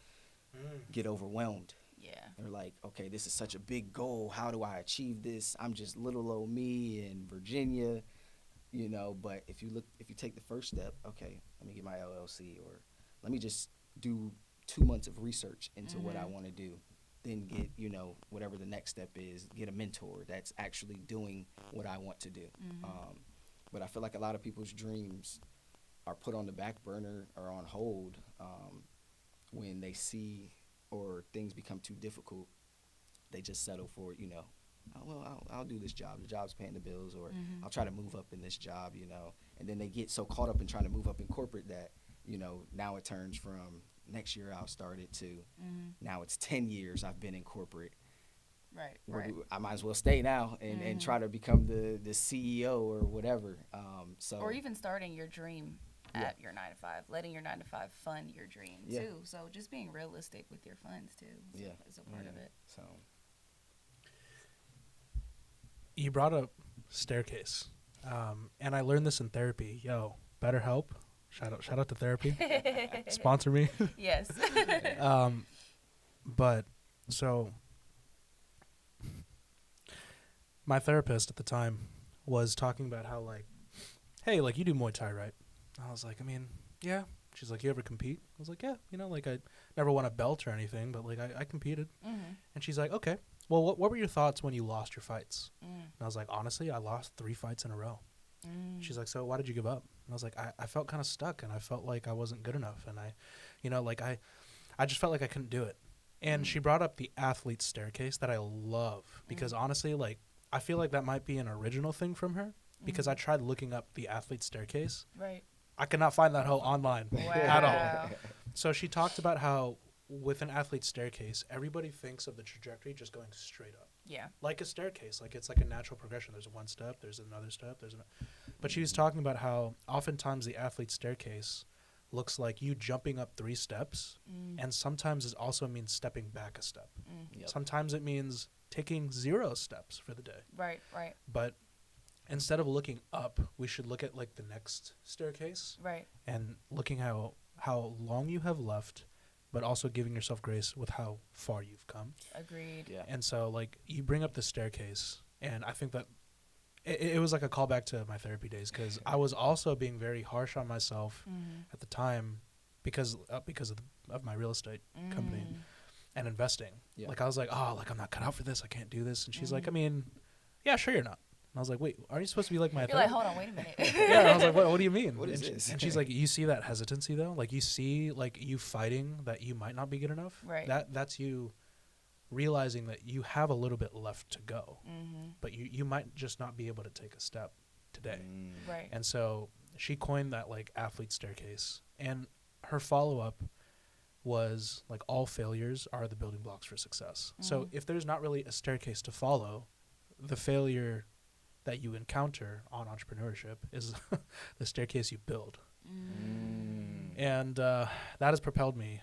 get overwhelmed. Yeah. They're like, okay, this is such a big goal. How do I achieve this? I'm just little old me in Virginia, you know. But if you take the first step, okay, let me get my LLC, or let me just do 2 months of research into what I want to do. Then get, you know, whatever the next step is, get a mentor that's actually doing what I want to do. But I feel like a lot of people's dreams are put on the back burner or on hold when they see or things become too difficult. They just settle for, you know, oh, well, I'll do this job. The job's paying the bills, or I'll try to move up in this job, you know. And then they get so caught up in trying to move up in corporate that, you know, now it turns from next year I'll start it to now it's 10 years I've been in corporate. Right. I might as well stay now and try to become the CEO or whatever. Or even starting your dream at your 9 to 5, letting your 9 to 5 fund your dream too. So just being realistic with your funds too is a part of it. So you brought up staircase, and I learned this in therapy. BetterHelp. Shout out to therapy. Sponsor me. Yes. But so my therapist at the time was talking about how, like, hey, like, you do Muay Thai, right? I was like, I mean, yeah. She's like, you ever compete? I was like, yeah, you know, like, I never won a belt or anything, but like I competed. And she's like, okay, well, what were your thoughts when you lost your fights? And I was like, honestly, I lost 3 fights in a row. She's like, so why did you give up? And I was like, I felt kind of stuck, and I felt like I wasn't good enough, and I just felt like I couldn't do it. And she brought up the athlete staircase that I love, because honestly, like, I feel like that might be an original thing from her, because I tried looking up the athlete staircase. Right. I could not find that hoe online at all. So she talked about how with an athlete staircase, everybody thinks of the trajectory just going straight up. Yeah. Like a staircase, like it's like a natural progression. There's one step, there's another step, but she was talking about how oftentimes the athlete staircase looks like you jumping up 3 steps, and sometimes it also means stepping back a step. Sometimes it means taking 0 steps for the day. Right. But instead of looking up, we should look at like the next staircase. Right. And looking how long you have left, but also giving yourself grace with how far you've come. Agreed. Yeah. And so, like, you bring up the staircase, and I think that it was like a callback to my therapy days, because I was also being very harsh on myself at the time because of my real estate company and investing. Yeah. Like, I was like, oh, like, I'm not cut out for this. I can't do this. And she's like, I mean, yeah, sure you're not. And I was like, wait, aren't you supposed to be like my You're like, hold on, wait a minute. Yeah, and I was like, what do you mean? What is this? And she's like, you see that hesitancy, though? Like, you see, like, you fighting that you might not be good enough? Right. That's you realizing that you have a little bit left to go. But you might just not be able to take a step today. Right. And so she coined that, like, athlete staircase. And her follow-up was, like, all failures are the building blocks for success. So if there's not really a staircase to follow, the failure that you encounter on entrepreneurship is the staircase you build. And that has propelled me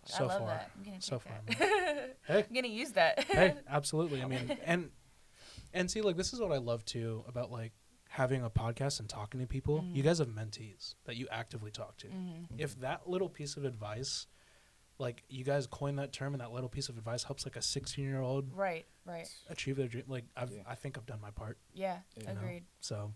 so I love far. That. I'm gonna so take far. that. Hey. I'm gonna use that. Hey, absolutely. I mean, and see, like, this is what I love too about, like, having a podcast and talking to people. You guys have mentees that you actively talk to. If that little piece of advice, like, you guys coined that term, and that little piece of advice helps, like, a 16-year-old Right. achieve their dream. Like, I think I've done my part. Yeah. You Agreed. know? So,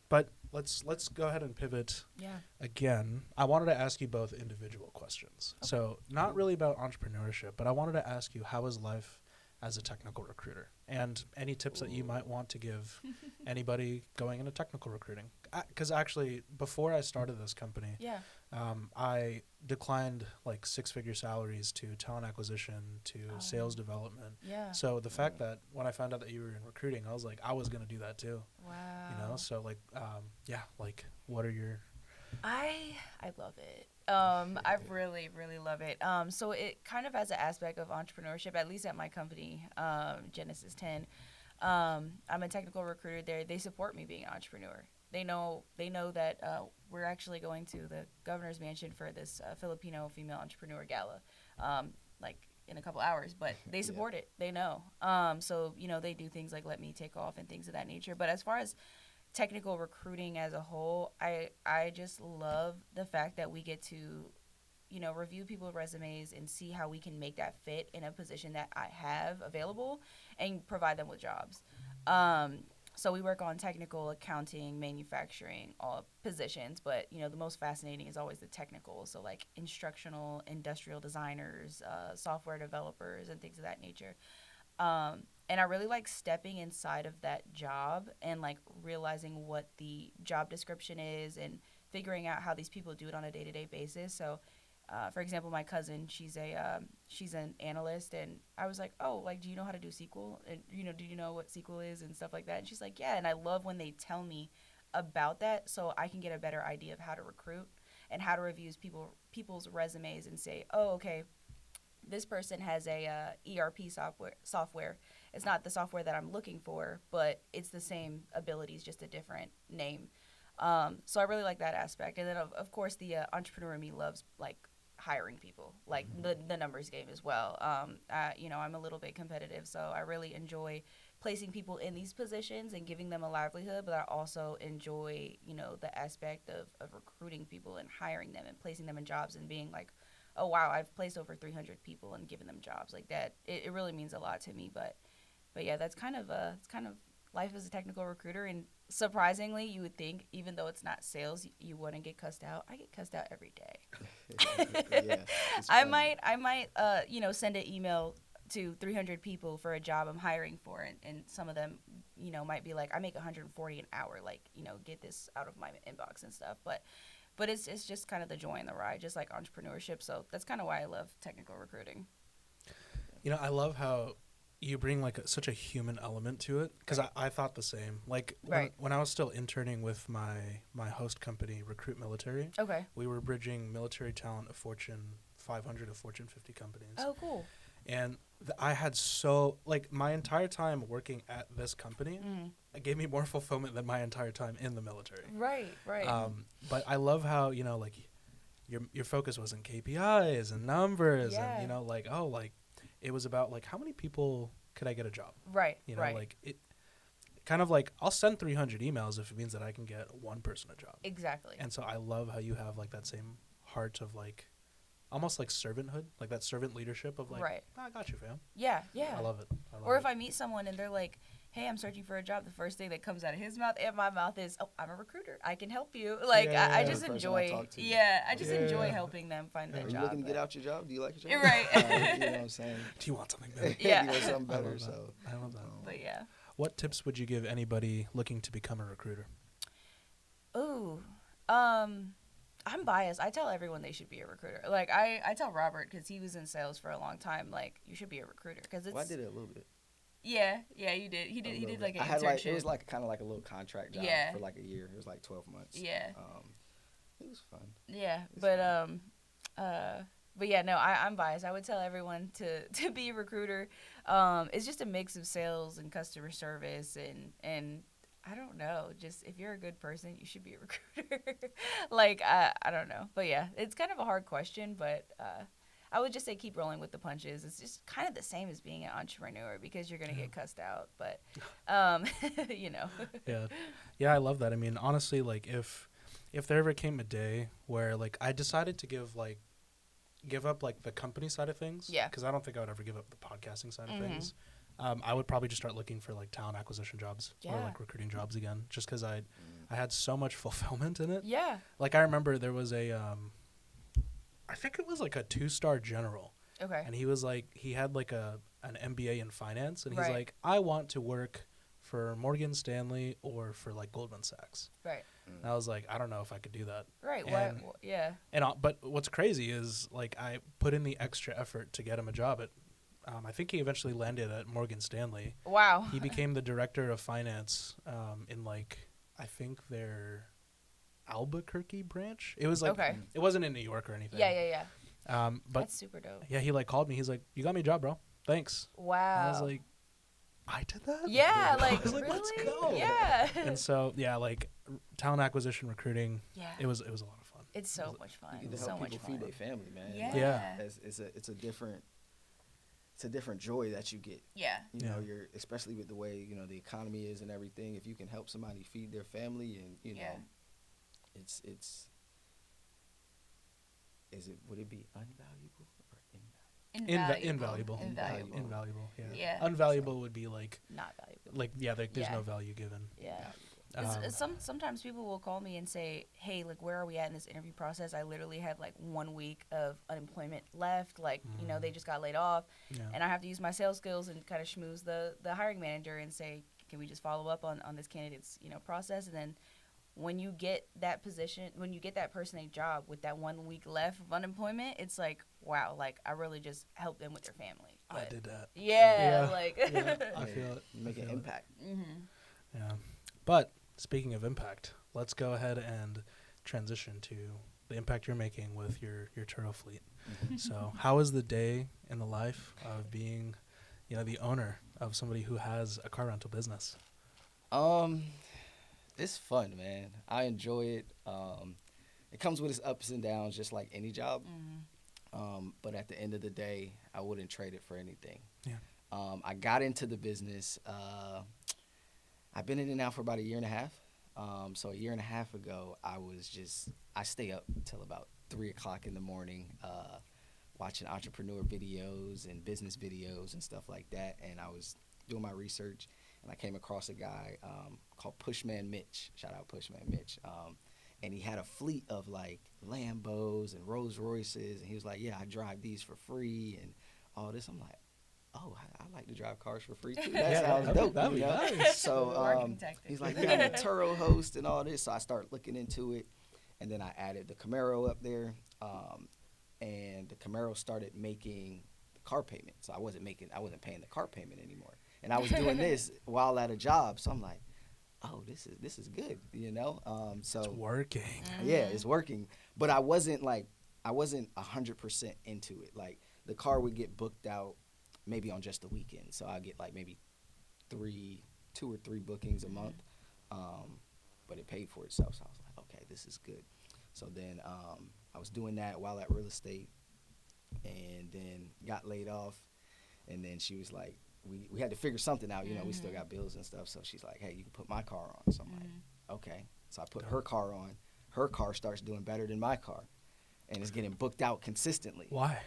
but let's go ahead and pivot. Yeah. Again, I wanted to ask you both individual questions. Okay. So, not really about entrepreneurship, but I wanted to ask you, how is life as a technical recruiter? And any tips that you might want to give anybody going into technical recruiting. Because actually, before I started this company, I declined like 6-figure salaries to talent acquisition, to sales development. Yeah. So the fact that when I found out that you were in recruiting, I was like, I was going to do that too. Wow. You know, so like, like, what are your I love it. I really, really love it. So it kind of has an aspect of entrepreneurship, at least at my company, Genesis 10. I'm a technical recruiter there. They support me being an entrepreneur. They know that we're actually going to the governor's mansion for this Filipino female entrepreneur gala, like in a couple hours. But they support it. They know. So they do things like let me take off and things of that nature. But as far as technical recruiting as a whole, I just love the fact that we get to review people's resumes and see how we can make that fit in a position that I have available and provide them with jobs. So we work on technical, accounting, manufacturing, all positions, but the most fascinating is always the technical. So like instructional, industrial designers, software developers, and things of that nature. And I really like stepping inside of that job and like realizing what the job description is and figuring out how these people do it on a day-to-day basis. So for example, my cousin, she's an analyst, and I was like, oh, like, do you know how to do SQL? And do you know what SQL is and stuff like that? And she's like, yeah. And I love when they tell me about that, so I can get a better idea of how to recruit and how to review people's resumes and say, oh, okay, this person has a ERP software. It's not the software that I'm looking for, but it's the same abilities, just a different name. So I really like that aspect. And then of course the entrepreneur in me loves like hiring people, like the numbers game as well. I'm a little bit competitive, so I really enjoy placing people in these positions and giving them a livelihood, but I also enjoy, the aspect of recruiting people and hiring them and placing them in jobs and being like, oh wow, I've placed over 300 people and given them jobs like that. It really means a lot to me, but yeah, that's kind of it's kind of life as a technical recruiter. And surprisingly, you would think, even though it's not sales, you wouldn't get cussed out. I get cussed out every day. Yeah, I might send an email to 300 people for a job I'm hiring for, and some of them, might be like, I make 140 an hour, like, get this out of my inbox and stuff. But it's just kind of the joy in the ride, just like entrepreneurship. So that's kind of why I love technical recruiting. I love how you bring like such a human element to it, because Right. I thought the same. Like Right. when I was still interning with my host company, Recruit Military, Okay. we were bridging military talent of Fortune 500 to Fortune 50 companies. Oh, cool. And I had my entire time working at this company, it gave me more fulfillment than my entire time in the military. Right. But I love how, like your focus was in KPIs and numbers, Yeah. and it was about like how many people could I get a job? Right. Like it kind of like I'll send 300 emails if it means that I can get one person a job. Exactly. And so I love how you have like that same heart of like almost like servanthood, like that servant leadership of like, Right. "Oh, I got you, fam." Yeah. I love it. Or if I meet someone and they're like, hey, I'm searching for a job, the first thing that comes out of his mouth and my mouth is, oh, I'm a recruiter. I can help you. Like, Yeah, I yeah, just the person I enjoy, talk to. I just Yeah, enjoy yeah. helping them find Yeah. that Are job. you looking to get but- out your job? Do you like your job? Right. You know what I'm saying? Do you want something better? Yeah. You want something I love better, that. so. I love that. But yeah. What tips would you give anybody looking to become a recruiter? Ooh. I'm biased. I tell everyone they should be a recruiter. Like, I tell Robert, because he was in sales for a long time, like, you should be a recruiter. Cause it's, Well, I did it a little bit. Yeah, you did. He A little did bit. like an I had internship. it was like kind of like a little contract job Yeah. for like a year. It was like 12 months. Yeah. It was fun. Yeah, It's but yeah, no, I'm biased. I would tell everyone to be a recruiter. It's just a mix of sales and customer service and I don't know, just if you're a good person, you should be a recruiter. Like I don't know, but yeah, it's kind of a hard question, but I would just say keep rolling with the punches. It's just kind of the same as being an entrepreneur because you're gonna get cussed out, but Yeah, I love that. I mean, honestly, like if there ever came a day where like I decided to give up like the company side of things, Yeah. because I don't think I would ever give up the podcasting side of things. I would probably just start looking for like talent acquisition jobs or Yeah. like recruiting jobs again, just because I had so much fulfillment in it. Yeah. Like I remember there was I think it was like a 2-star general, Okay. and he had like an MBA in finance, and he's Right. like, I want to work for Morgan Stanley or for like Goldman Sachs. Right. And I was like, I don't know if I could do that. Right. And- Yeah. And but what's crazy is like I put in the extra effort to get him a job at. I think he eventually landed at Morgan Stanley. Wow. He became the director of finance in like I think their Albuquerque branch. It was like Okay. it wasn't in New York or anything. Yeah. But That's super dope. yeah, he like called me. He's like, "You got me a job, bro. Thanks." Wow. I was like, "I did that." Yeah, I like was like, really? "Let's go." Yeah. And so yeah, like talent acquisition, recruiting. Yeah. It was a lot of fun. It's so much fun. You get to So help much people fun. feed their family, man. Yeah. Like, Yeah. it's a different joy that you get. Yeah. You know, you're especially with the way, you know, the economy is and everything. If you can help somebody feed their family, and you know, it's would it be unvaluable or invaluable? Invaluable. Yeah. Yeah. Unvaluable would be like Not valuable. like there's no value given. Yeah. Um, Sometimes people will call me and say, "Hey, like, where are we at in this interview process? I literally have like 1 week of unemployment left. Like, you know, they just got laid off, and I have to use my sales skills and kind of schmooze the hiring manager and say, can we just follow up on this candidate's, you know, process?" And then when you get that position, when you get that person a job with that 1 week left of unemployment, it's like, wow, like I really just helped them with their family. I did that. Yeah, like I feel it. You make an impact. Yeah. But speaking of impact, let's go ahead and transition to the impact you're making with your Turo fleet. So how is the day in the life of being, you know, the owner of somebody who has a car rental business? It's fun, man. I enjoy it. It comes with its ups and downs, just like any job. But at the end of the day, I wouldn't trade it for anything. Yeah. I got into the business. I've been in it now for about 1.5 years. So 1.5 years ago, I stay up till about 3 o'clock in the morning, watching entrepreneur videos and business videos and stuff like that. And I was doing my research, and I came across a guy called Pushman Mitch. Shout out Pushman Mitch. And he had a fleet of like Lambos and Rolls Royces, and he was like, "Yeah, I drive these for free and all this." I'm like, "Oh, I like to drive cars for free too. That sounds dope." That'd be nice. So he's like, "Yeah, I'm a Turo host and all this." So I started looking into it, and then I added the Camaro up there, and the Camaro started making the car payment. So I wasn't paying the car payment anymore, and I was doing this while at a job. So I'm like, "Oh, this is good," you know. So It's working. yeah, it's working. But I wasn't 100% into it. Like the car would get booked out maybe on just the weekend. So I get like maybe 2 or 3 bookings a month. But it paid for itself. So I was like, okay, this is good. So then I was doing that while at real estate, and then got laid off. And then she was like, we had to figure something out. You know, we still got bills and stuff. So she's like, "Hey, you can put my car on." So I'm like, okay. So I put her car on. Her car starts doing better than my car, and it's getting booked out consistently. Why?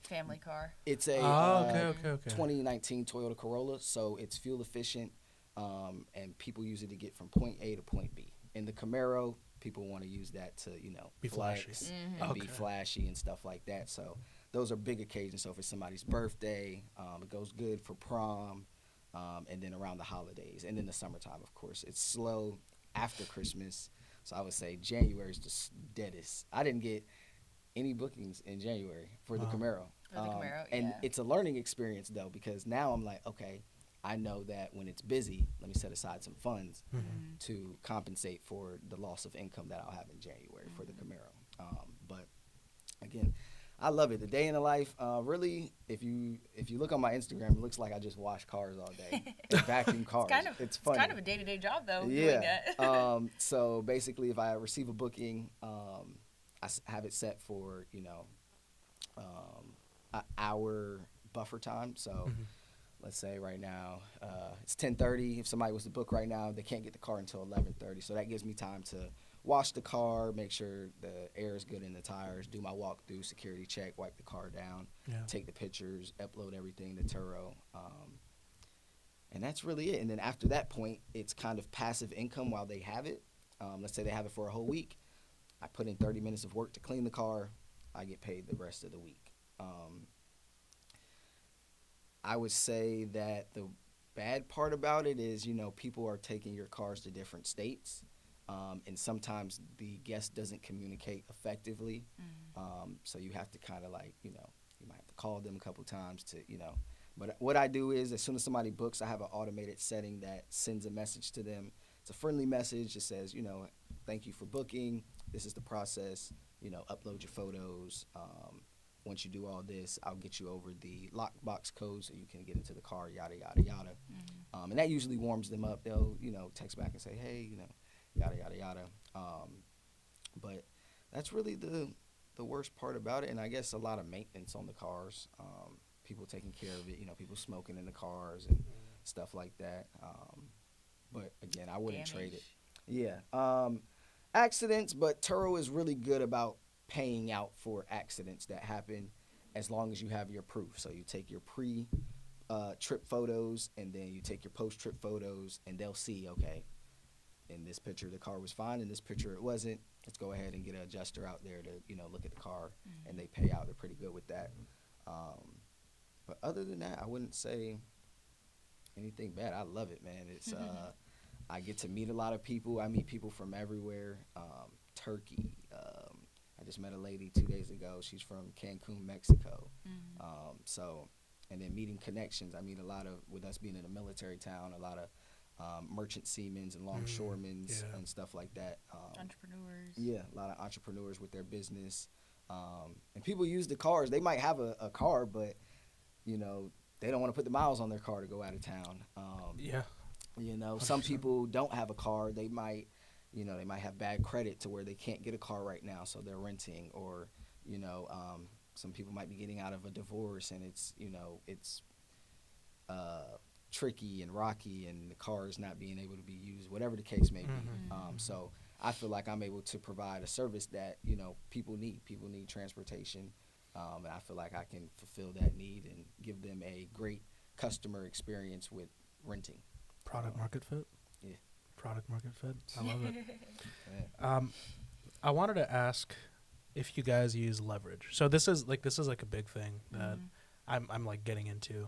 Family car. It's a okay. 2019 Toyota Corolla, so it's fuel efficient, and people use it to get from point A to point B. In the Camaro, people want to use that to, you know, Be flex flashy. and be flashy and stuff like that. So those are big occasions. So for somebody's birthday, it goes good for prom, and then around the holidays, and then the summertime, of course. It's slow after Christmas, so I would say January is the deadest. I didn't get any bookings in January for the Camaro. For the Camaro, and yeah. it's a learning experience, though, because now I'm like, okay, I know that when it's busy, let me set aside some funds to compensate for the loss of income that I'll have in January for the Camaro. But again, I love it. The day in the life, really, if you look on my Instagram, it looks like I just wash cars all day and vacuum cars. It's funny. It's kind of a day-to-day job, though. Yeah. Doing that. So basically, if I receive a booking, I have it set for, you know, an hour buffer time. So let's say right now it's 10:30. If somebody was to book right now, they can't get the car until 11:30. So that gives me time to wash the car, make sure the air is good in the tires, do my walkthrough, security check, wipe the car down, take the pictures, upload everything to Turo. And that's really it. And then after that point, it's kind of passive income while they have it. Let's say they have it for a whole week. I put in 30 minutes of work to clean the car. I get paid the rest of the week. I would say that the bad part about it is, you know, people are taking your cars to different states. And sometimes the guest doesn't communicate effectively. So you have to kind of like, you know, you might have to call them a couple times to, you know. But what I do is as soon as somebody books, I have an automated setting that sends a message to them. It's a friendly message. It says, you know, thank you for booking. This is the process. Upload your photos. Once you do all this, I'll get you over the lockbox code so you can get into the car, yada, yada, yada. And that usually warms them up. They'll, text back and say, hey, yada, yada, yada. But that's really the worst part about it. And I guess a lot of maintenance on the cars, people taking care of it, people smoking in the cars and stuff like that. But again, I wouldn't trade it. Yeah. Accidents, but Turo is really good about paying out for accidents that happen as long as you have your proof. So you take your pre-trip photos and then you take your post-trip photos, and they'll see, okay, in this picture the car was fine, in this picture it wasn't. Let's go ahead and get an adjuster out there to look at the car, and they pay out. They're pretty good with that. But other than that, I wouldn't say anything bad. I love it, man. It's I get to meet a lot of people. I meet people from everywhere. Turkey. I just met a lady 2 days ago. She's from Cancun, Mexico. And then meeting connections. I meet a lot of, with us being in a military town, a lot of merchant seamen and longshoremen and stuff like that. Entrepreneurs. Yeah, a lot of entrepreneurs with their business. And people use the cars. They might have a car, but, they don't want to put the miles on their car to go out of town. Some people don't have a car. They might have bad credit to where they can't get a car right now, so they're renting. Or, some people might be getting out of a divorce, and it's tricky and rocky, and the car is not being able to be used, whatever the case may be. So I feel like I'm able to provide a service that, people need. People need transportation, and I feel like I can fulfill that need and give them a great customer experience with renting. Product market fit? Yeah. Product market fit. I love it. I wanted to ask if you guys use leverage. So this is like a big thing that I'm like getting into.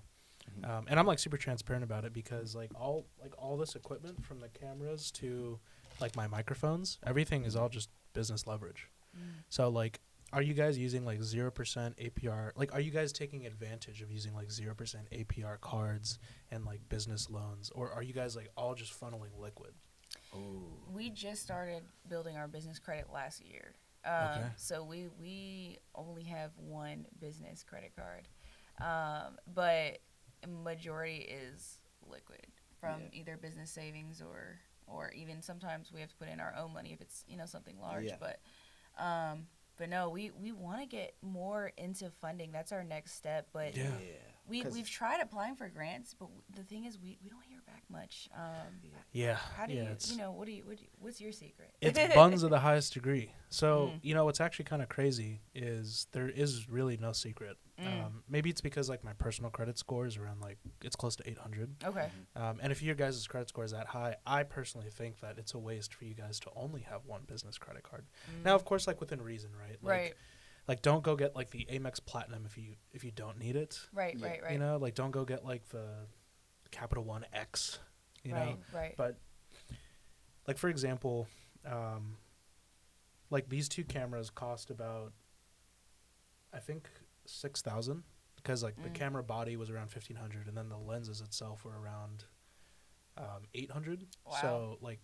And I'm like super transparent about it because all this equipment, from the cameras to like my microphones, everything is all just business leverage. So like, are you guys using like 0% APR? Like, are you guys taking advantage of using like 0% APR cards and like business loans, or are you guys like all just funneling liquid? We just started building our business credit last year. So we only have one business credit card, but majority is liquid from either business savings or even sometimes we have to put in our own money if it's something large. But no, we want to get more into funding. That's our next step. But we've tried applying for grants, but the thing is we don't hear back much. How do you what's your secret? It's buns of the highest degree. So what's actually kind of crazy is there is really no secret. Maybe it's because like my personal credit score is around it's close to 800. Okay. And if your guys' credit score is that high, I personally think that it's a waste for you guys to only have one business credit card. Now, of course, like within reason, right? Right. Like don't go get like the Amex Platinum if you don't need it. Right. Like don't go get like the Capital One X. Right. But like for example, like these two cameras cost about, I think, $6,000 because like the camera body was around $1,500 and then the lenses itself were around $800. Wow. So like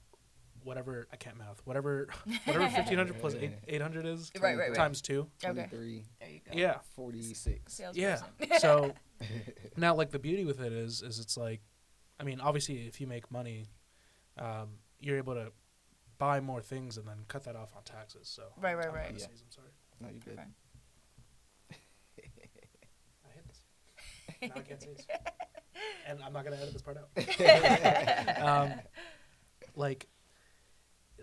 whatever, I can't math, whatever 1,500 plus 800 is right. times 2. 23. There you go. Yeah. 46. Yeah. So now like the beauty with it is it's like, I mean, obviously if you make money, you're able to buy more things and then cut that off on taxes. So Right. I'm Yeah. sorry. No, you're good. Fine. I hit this. Now I can't say this. And I'm not going to edit this part out. Like,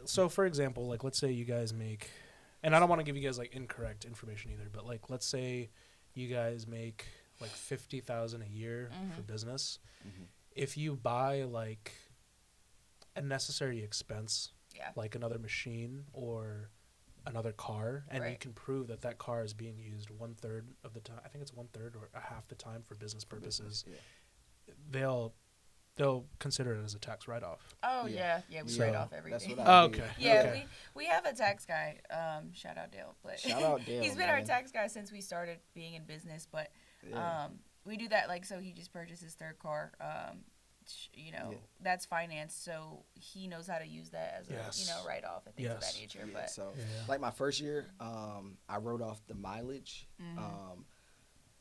so for example, like let's say you guys make, and I don't want to give you guys like incorrect information either, but like let's say you guys make like $50,000 a year for business. If you buy like a necessary expense, like another machine or another car, and you can prove that that car is being used 1/3 of the time, I think it's 1/3 or a half the time for business purposes, they'll consider it as a tax write-off. Oh yeah, we write off everything. That's what I do. Okay. Yeah, okay. we have a tax guy. Shout out Dale, but Shout out Dale. he's been man. our tax guy since we started being in business. But we do that so he just purchased his third car which, that's finance. So he knows how to use that as Yes. a, write off and things of that nature. Yeah, But so like my first year, I wrote off the mileage,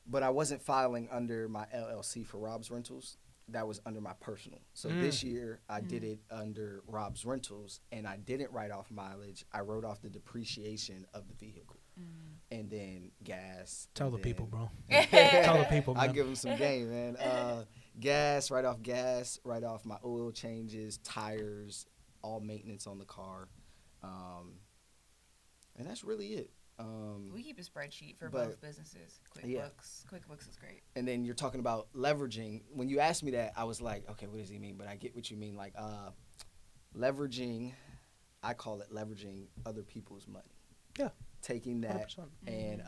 but I wasn't filing under my LLC for Rob's Rentals. That was under my personal. So this year I did it under Rob's Rentals, and I didn't write off mileage. I wrote off the depreciation of the vehicle, and then gas. Tell the then, people, bro. Tell the people, man. I give them some game, man. Gas, write off my oil changes, tires, all maintenance on the car, and that's really it. we keep a spreadsheet for both businesses. QuickBooks is great. And then you're talking about leveraging. When you asked me that, I was like, okay, what does he mean? But I get what you mean. Like leveraging, I call it leveraging other people's money. Yeah. Taking that 100%. and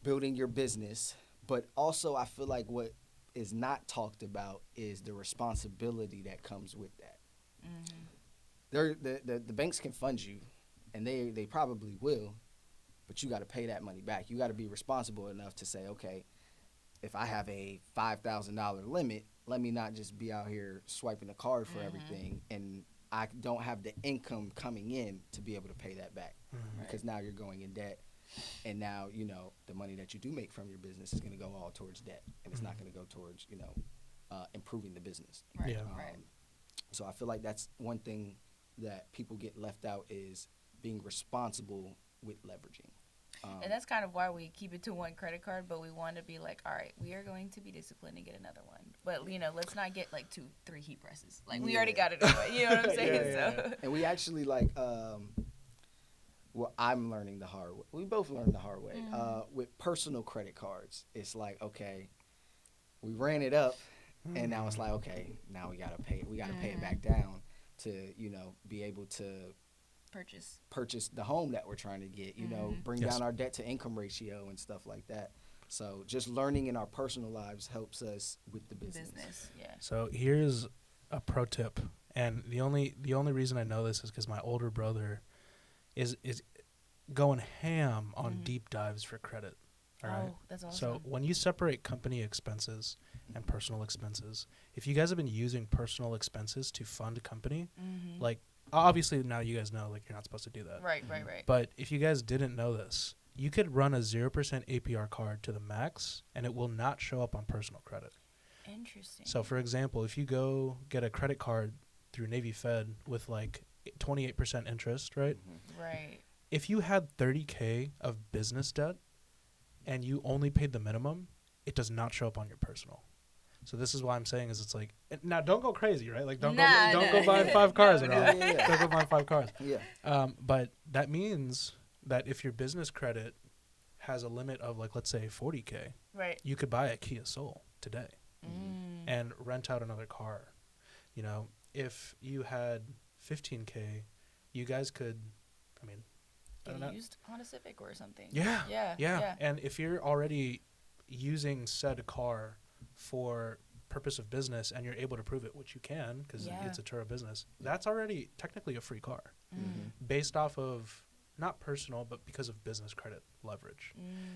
building your business. But also I feel like what is not talked about is the responsibility that comes with that. The banks can fund you, and they probably will, but you got to pay that money back. You got to be responsible enough to say, okay, if I have a $5,000 limit, let me not just be out here swiping the card for everything, and I don't have the income coming in to be able to pay that back, because now you're going in debt, and now the money that you do make from your business is going to go all towards debt, and it's not going to go towards improving the business. Right. Yeah. Right. So I feel like that's one thing that people get left out, is being responsible with leveraging. And that's kind of why we keep it to one credit card, but we want to be like, all right, we are going to be disciplined and get another one. But, let's not get like 2-3 heat presses. Like, we already got it away. You know what I'm saying? So. And we actually I'm learning the hard way. We both learned the hard way. With personal credit cards, it's like, okay, we ran it up, and now it's like, okay, now we got to pay it. We got to pay it back down to, be able to purchase the home that we're trying to get, bring down our debt to income ratio and stuff like that. So just learning in our personal lives helps us with the business. Yeah. So here's a pro tip, and the only reason I know this is because my older brother is going ham on deep dives for credit. All right. Oh, that's awesome. So when you separate company expenses and personal expenses, if you guys have been using personal expenses to fund a company, like, obviously now you guys know, like, you're not supposed to do that. Right. But if you guys didn't know this, you could run a 0% APR card to the max, and it will not show up on personal credit. Interesting. So, for example, if you go get a credit card through Navy Fed with, like, 28% interest, right? Right. If you had $30K of business debt and you only paid the minimum, it does not show up on your personal. So this is why I'm saying is it's like, now don't go crazy, right? Like don't go buying 5 cars. Don't go buying 5 cars. Yeah. But that means that if your business credit has a limit of, like, let's say 40K, right, you could buy a Kia Soul today and rent out another car. If you had 15K, you guys could, get a used Honda Civic or something. Yeah. And if you're already using said car for purpose of business and you're able to prove it, which you can because it's a Turo business, that's already technically a free car based off of not personal, but because of business credit leverage.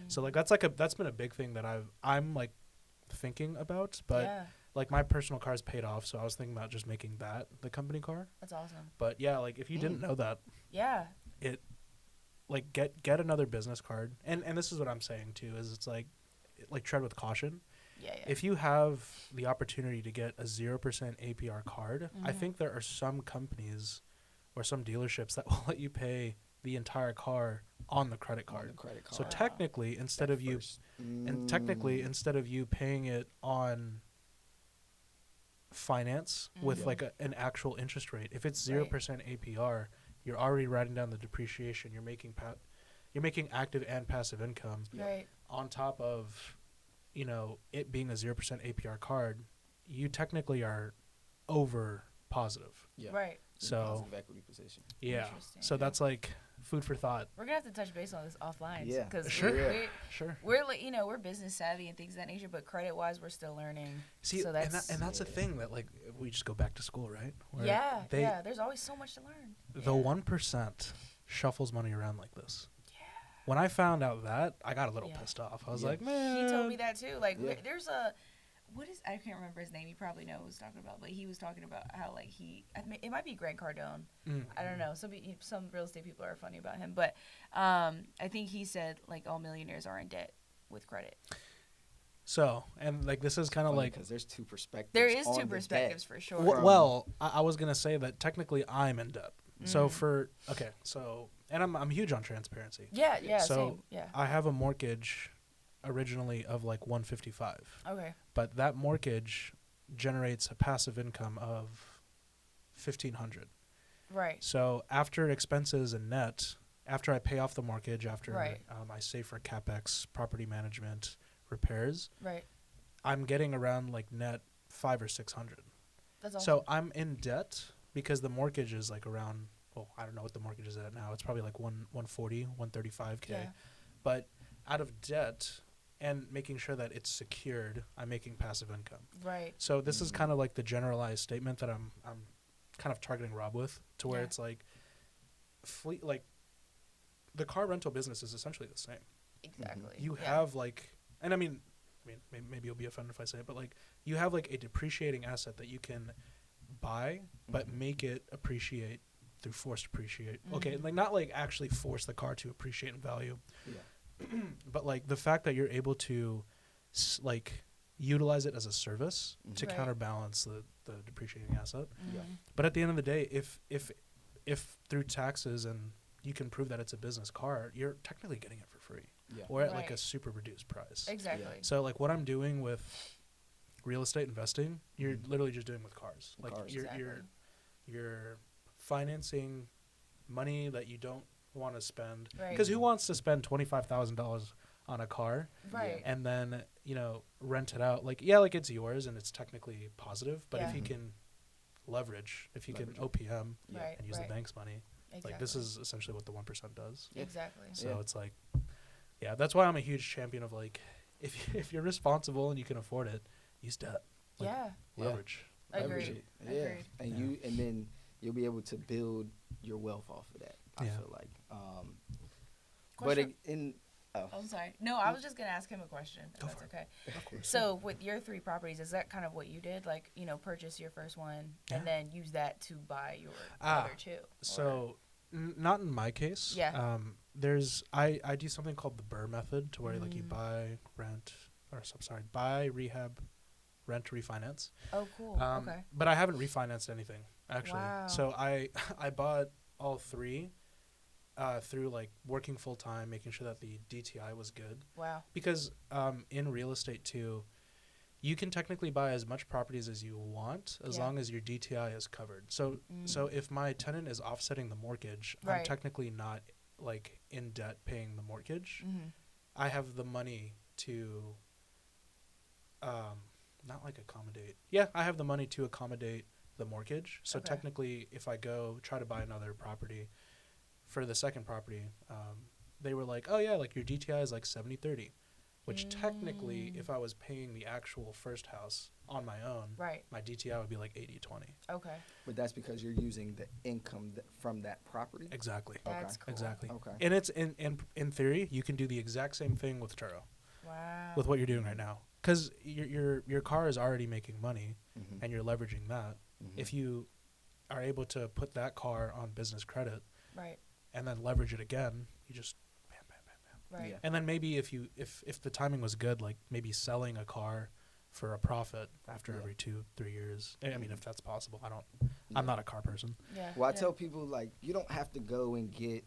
So like that's been a big thing that I'm like thinking about, but like my personal car's paid off, so I was thinking about just making that the company car. That's awesome. But yeah, like if you didn't know that, it like get another business card, and this is what I'm saying too, is it's like tread with caution. If you have the opportunity to get a 0% APR card, I think there are some companies or some dealerships that will let you pay the entire car on the credit card. So technically, instead of you paying it on finance with like an actual interest rate, if it's 0% APR, you're already writing down the depreciation. You're making active and passive income on top of it being a 0% APR card. You technically are over positive. Right. So positive equity position. Yeah. So that's like food for thought. We're gonna have to touch base on this offline. Yeah. Because Sure. We're like we're business savvy and things of that nature, but credit wise we're still learning. See, so that's a thing that like we just go back to school, right? Where there's always so much to learn. The 1% shuffles money around like this. When I found out that, I got a little pissed off. I was like, man. He told me that too. Like, there's I can't remember his name. You probably know who I was talking about, but he was talking about how like it might be Grant Cardone. I don't know. Some real estate people are funny about him, but I think he said like all millionaires are in debt with credit. So, and like this is kind of like, because there's two perspectives. There is on two the perspectives debt. for sure. well, I was gonna say that technically I'm in debt. So and I'm huge on transparency. Yeah, So same. Yeah. I have a mortgage originally of like 155. Okay. But that mortgage generates a passive income of 1,500. Right. So after expenses and net, after I pay off the mortgage, after Right. I save for capex, property management, repairs, Right. I'm getting around like net 500 or 600. That's awesome. So I'm in debt because the mortgage is like around. Well, I don't know what the mortgage is at now. It's probably like 140, 135K. Yeah. But out of debt and making sure that it's secured, I'm making passive income. Right. So this is kind of like the generalized statement that I'm kind of targeting Rob with, to where it's like fleet, like the car rental business is essentially the same. Exactly. You have like, and I mean maybe you'll be offended if I say it, but like you have like a depreciating asset that you can buy but make it appreciate through forced appreciate. Okay, like not like actually force the car to appreciate in value. Yeah. But like the fact that you're able to like utilize it as a service to counterbalance the depreciating asset. Yeah. But at the end of the day, if through taxes and you can prove that it's a business car, you're technically getting it for free. Yeah. Or at like a super reduced price. Exactly. Yeah. So like what I'm doing with real estate investing, you're literally just doing with cars. Like you're financing money that you don't want to spend. Because who wants to spend $25,000 on a car? Right. And then, rent it out. Like, yeah, like it's yours and it's technically positive. But if you can leverage, if you can OPM and use the bank's money, like this is essentially what the 1% does. Exactly. So it's like, yeah, that's why I'm a huge champion of like, if you're responsible and you can afford it, use debt. Like, leverage. Agreed. Yeah. And then you'll be able to build your wealth off of that. I feel like. I'm sorry. No, I was just gonna ask him a question. If that's okay. Of course. So with your 3 properties, is that kind of what you did? Like, purchase your first one and then use that to buy your other 2? So not in my case. Yeah. I do something called the Burr method, to where like you buy, rehab, rent, refinance. Oh, cool. Okay. But I haven't refinanced anything actually. Wow. So I bought all 3 through like working full time, making sure that the DTI was good. Wow. Because in real estate too, you can technically buy as much properties as you want as long as your DTI is covered. So if my tenant is offsetting the mortgage, I'm technically not like in debt paying the mortgage. I have the money to not like accommodate. Yeah, I have the money to accommodate the mortgage. So technically, if I go try to buy another property, for the second property, they were like, oh yeah, like your DTI is like 70-30, which technically, if I was paying the actual first house on my own, my DTI would be like 80-20. Okay. But that's because you're using the income from that property? Exactly. That's cool. Exactly. Okay. And it's in theory, you can do the exact same thing with Turo. Wow. With what you're doing right now. Because your car is already making money, and you're leveraging that. If you are able to put that car on business credit, and then leverage it again, you just bam, bam, bam, bam. Right. Yeah. And then maybe if the timing was good, like maybe selling a car for a profit after every 2-3 years. I mean, if that's possible. I'm not a car person. Yeah. Well, I tell people, like, you don't have to go and get,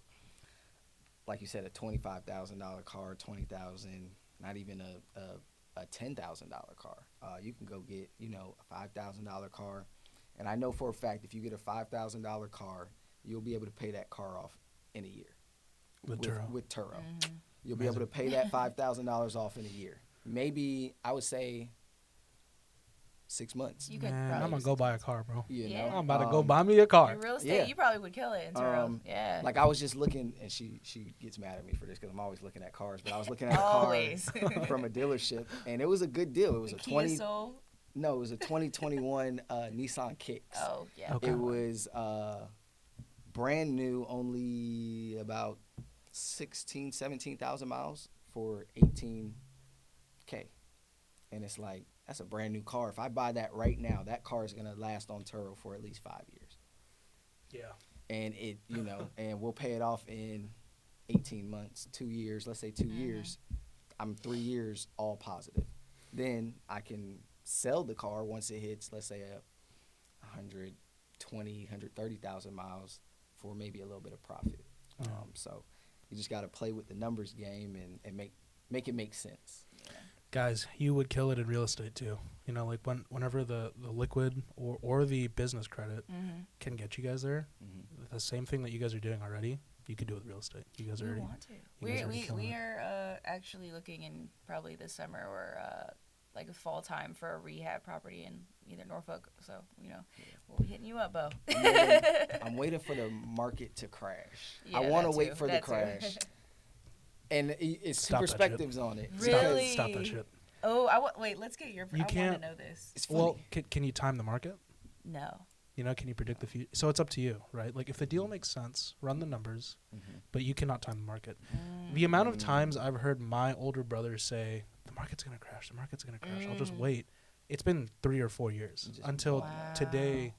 like you said, a $25,000 car, $20,000, not even a $10,000 car. You can go get, a $5,000 car. And I know for a fact, if you get a $5,000 car, you'll be able to pay that car off in a year. With Turo. You'll be able to pay that $5,000 off in a year. Maybe, I would say, 6 months. Man, I'm going to go buy a car, bro. I'm about to go buy me a car. In real estate, you probably would kill it in Turo. Like, I was just looking, and she gets mad at me for this because I'm always looking at cars, but I was looking at a car from a dealership, and it was a good deal. It was it was a 2021 Nissan Kicks. Oh, yeah. Okay. It was brand new, only about 17,000 miles for $18K. And it's like, that's a brand new car. If I buy that right now, that car is gonna last on Turo for at least 5 years. Yeah. And it, and we'll pay it off in 18 months, 2 years. Let's say 2 years. I'm 3 years all positive. Then I can sell the car once it hits, let's say, 130,000 miles for maybe a little bit of profit. So you just got to play with the numbers game and make it make sense. Yeah. Guys, you would kill it in real estate too. Like whenever the liquid or the business credit can get you guys there, the same thing that you guys are doing already, you could do with real estate. You guys We already want to. killing We it. are actually looking in probably this summer or like a fall time for a rehab property in either Norfolk. So we'll be hitting you up, Bo. I'm waiting for the market to crash. Yeah, I want to that wait too, for the that too. crash. And it's Stop two that shit. perspectives on it. Really? Stop that shit. Oh, wait. Let's get your. You I can't- want to know this. It's funny. Well, can you time the market? No. Can you predict the future? So it's up to you, right? Like if the deal makes sense, run the numbers, but you cannot time the market. The amount of times I've heard my older brother say, the market's going to crash, the market's going to crash, I'll just wait. It's been 3 or 4 years until today.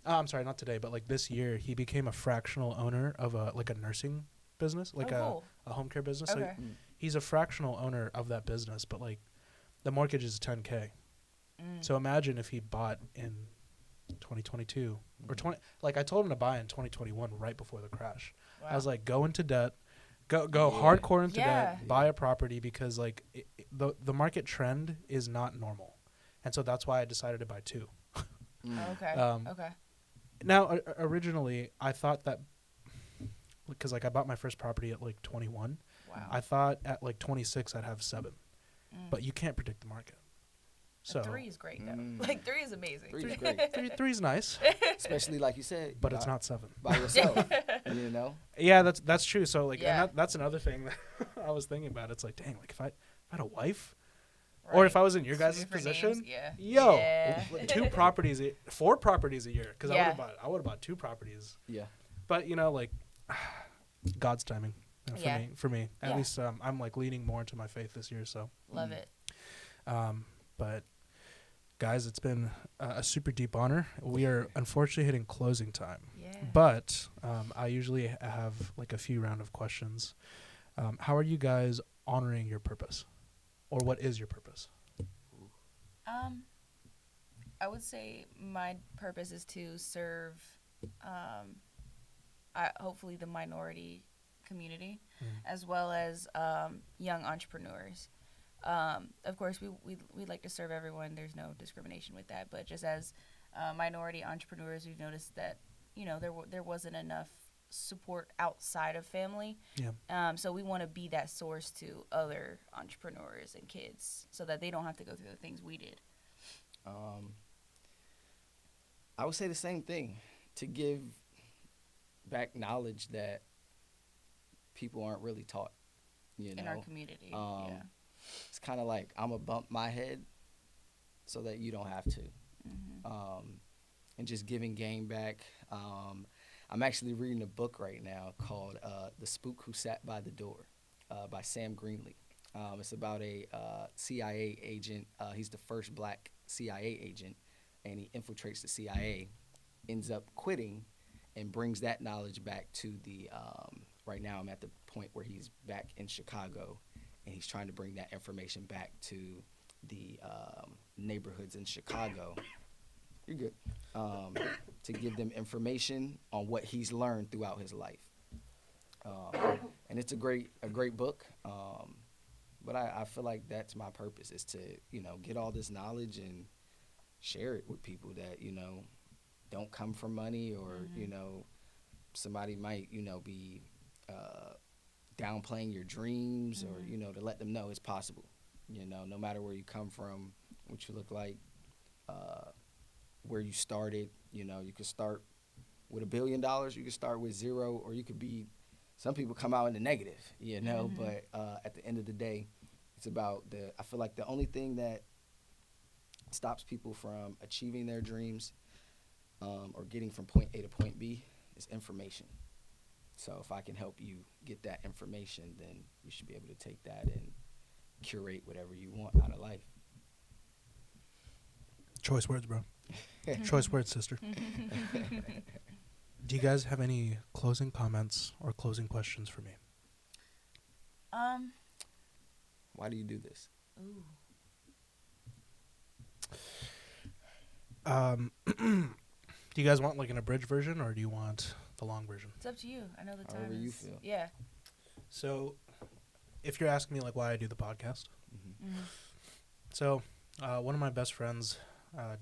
I'm sorry, not today, but like this year, he became a fractional owner of a nursing business, like cool. a home care business. Okay. So he's a fractional owner of that business, but like the mortgage is $10K. So imagine if he bought in 2022 or 20. Like I told him to buy in 2021, right before the crash. Wow. I was like, go into debt, go hardcore into Yeah. debt, buy a property because like the market trend is not normal, and so that's why I decided to buy 2. Okay. Okay. Now, originally, I thought that because like I bought my first property at like 21, Wow. I thought at like 26 I'd have 7, but you can't predict the market. So 3 is great though. Like 3 is amazing. 3 is great. three's nice, Especially like you said. but it's not 7. by yourself. Yeah, that's true. So like, Yeah. and that's another thing that I was thinking about. It's like, dang, like if I had a wife, Right. or if I was in your 2 guys' different position, names, yeah. yo, Yeah. 2 properties, 4 properties a year, because Yeah. I would have bought 2 properties. Yeah. But like God's timing for Yeah. me. At Yeah. least I'm like leaning more into my faith this year. So, Love it. but guys, it's been a super deep honor. We are unfortunately hitting closing time. Yeah. But I usually have like a few round of questions. How are you guys honoring your purpose, or what is your purpose? I would say my purpose is to serve, hopefully the minority community, as well as young entrepreneurs. Of course, we like to serve everyone. There's no discrimination with that. But just as minority entrepreneurs, we've noticed that there wasn't enough support outside of family. Yeah. So we want to be that source to other entrepreneurs and kids, so that they don't have to go through the things we did. I would say the same thing, to give back knowledge that people aren't really taught. In our community. It's kind of like I'm gonna bump my head so that you don't have to. And just giving game back. I'm actually reading a book right now called The Spook Who Sat by the Door by Sam Greenlee. It's about a CIA agent. He's the first black CIA agent, and he infiltrates the CIA, ends up quitting, and brings that knowledge back to the right now I'm at the point where he's back in Chicago, and he's trying to bring that information back to the neighborhoods in Chicago. You're good. To give them information on what he's learned throughout his life. And it's a great book. But I feel like that's my purpose, is to, get all this knowledge and share it with people that, don't come from money, or, somebody might, be downplaying your dreams, or, to let them know it's possible. No matter where you come from, what you look like, where you started, you could start with $1 billion, you could start with 0, or you could be, some people come out in the negative, but at the end of the day, it's about I feel like the only thing that stops people from achieving their dreams or getting from point A to point B is information. So if I can help you get that information, then you should be able to take that and curate whatever you want out of life. Choice words, bro. Choice words, sister. Do you guys have any closing comments or closing questions for me? Why do you do this? Ooh. Do you guys want like an abridged version or do you want the long version? It's up to you. I know the time However is. you feel. Yeah. So, if you're asking me like why I do the podcast, Mm-hmm. Mm-hmm. so one of my best friends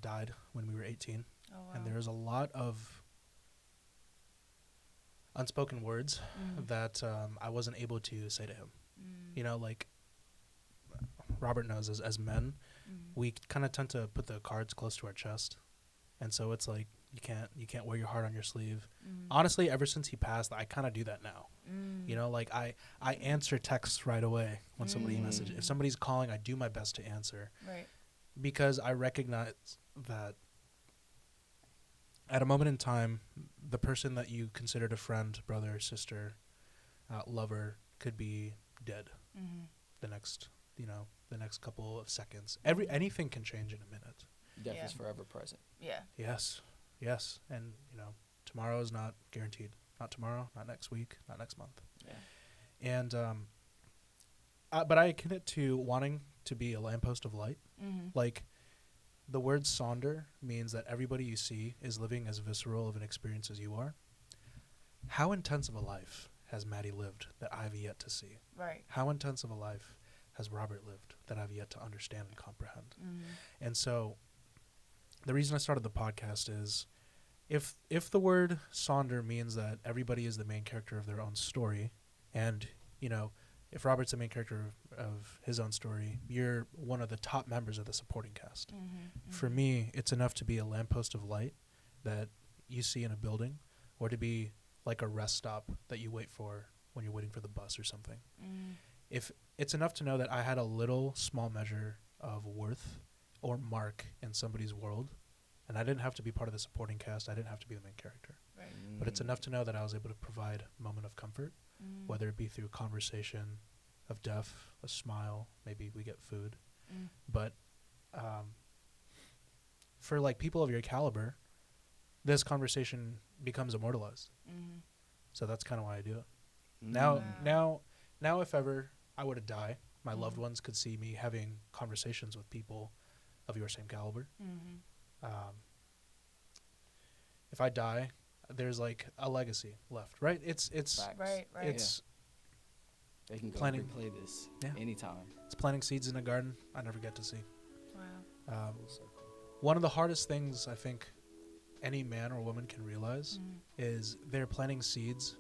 died when we were 18, Oh, wow. and there was a lot of unspoken words that I wasn't able to say to him. You know, like Robert knows, as men, we kind of tend to put the cards close to our chest, and so it's like you can't wear your heart on your sleeve. Honestly, ever since he passed, I kind of do that now. You know, like I answer texts right away when somebody messages. If somebody's calling, I do my best to answer. Right. Because I recognize that at a moment in time, the person that you considered a friend, brother, sister, lover could be dead. The next couple of seconds. Anything can change in a minute. Death Yeah. is forever present. Yeah. Yes, and tomorrow is not guaranteed. Not tomorrow, not next week, not next month. Yeah. And but I akin it to wanting to be a lamppost of light. Like the word sonder means that everybody you see is living as visceral of an experience as you are. How intense of a life has Maddy lived that I've yet to see? Right. How intense of a life has Robert lived that I've yet to understand and comprehend? And so the reason I started the podcast is if the word sonder means that everybody is the main character of their own story, and if Robert's the main character of his own story, you're one of the top members of the supporting cast. For me, it's enough to be a lamppost of light that you see in a building, or to be like a rest stop that you wait for when you're waiting for the bus or something. If it's enough to know that I had a little small measure of worth or mark in somebody's world, and I didn't have to be part of the supporting cast, I didn't have to be the main character. Right. But it's enough to know that I was able to provide a moment of comfort, whether it be through conversation, of death, a smile, maybe we get food. But for like people of your caliber, this conversation becomes immortalized. So that's kind of why I do it. Now, if ever I were to die, my loved ones could see me having conversations with people of your same caliber. If I die, there's like a legacy left, right? It's Facts. Right. it's They can go planning- replay this Yeah. anytime. it's planting seeds in a garden I never get to see. Wow. Full circle. One of the hardest things I think any man or woman can realize is they're planting seeds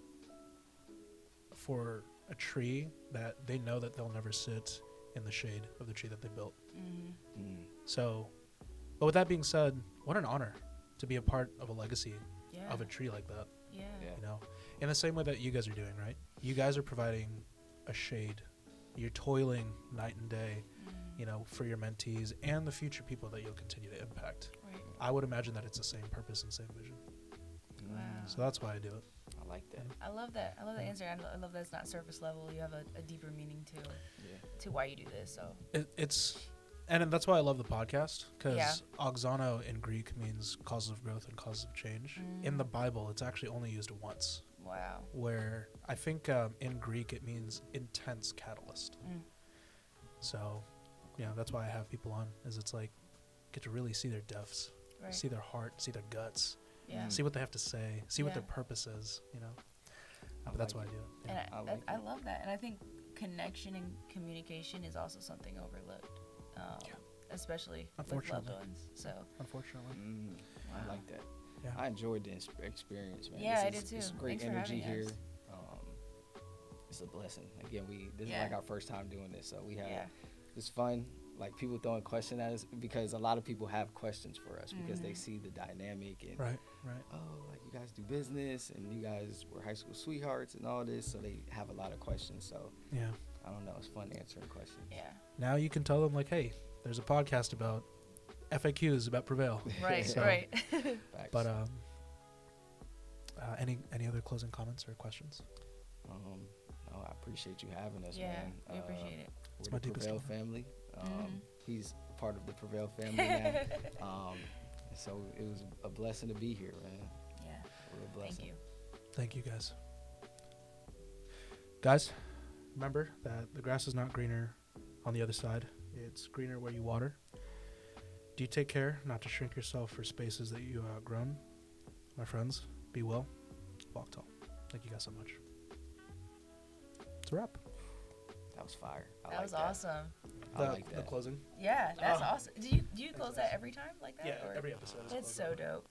for a tree that they know that they'll never sit in the shade of the tree that they built. So, but with that being said, what an honor to be a part of a legacy Yeah. of a tree like that. Yeah. Yeah. In the same way that you guys are doing, right? You guys are providing a shade. You're toiling night and day, for your mentees and the future people that you'll continue to impact. Right. I would imagine that it's the same purpose and same vision. Wow. So that's why I do it. I like that. I love that. I love that answer. I love that it's not surface level. You have a deeper meaning Yeah. to why you do this. So And that's why I love the podcast, because Yeah. Auxano in Greek means causes of growth and causes of change. In the Bible, it's actually only used once, wow. where I think in Greek it means intense catalyst. So, that's why I have people on, is it's like, get to really see their depths, Right. see their heart, see their guts, Yeah. see what they have to say, see what their Yeah. purpose is, But that's why I do it. And I like I it. love that. And I think connection and communication is also something overlooked, especially with loved Unfortunately. ones. So, Unfortunately. I wow. like that. Yeah. I enjoyed the experience, man. Yeah, I This did is- too. It's great Thanks for energy having here. us. It's a blessing. Again, this Yeah. is like our first time doing this, so we have Yeah. it's fun. Like people throwing questions at us because a lot of people have questions for us because they see the dynamic and Right. oh, like you guys do business and you guys were high school sweethearts and all this, so they have a lot of questions. So Yeah. I don't know, it's fun answering questions. Yeah. Now you can tell them, like, hey, there's a podcast about FAQs about Prevail. Right. So- Right. Facts. But any other closing comments or questions? No, I appreciate you having us, Yeah. man. We appreciate it. We're my the deepest Prevail honor. family. He's part of the Prevail family now. So it was a blessing to be here, man. Yeah. Real blessing. Thank you. Thank you, guys. Guys, remember that the grass is not greener on the other side. It's greener where you water. Do you take care not to shrink yourself for spaces that you have outgrown? My friends, be well, walk tall. Thank you guys so much. It's a wrap. That was fire. That was awesome. I like that. The closing. Yeah, that's awesome. Do you close that every time like that? Yeah, or? every episode. It's so dope.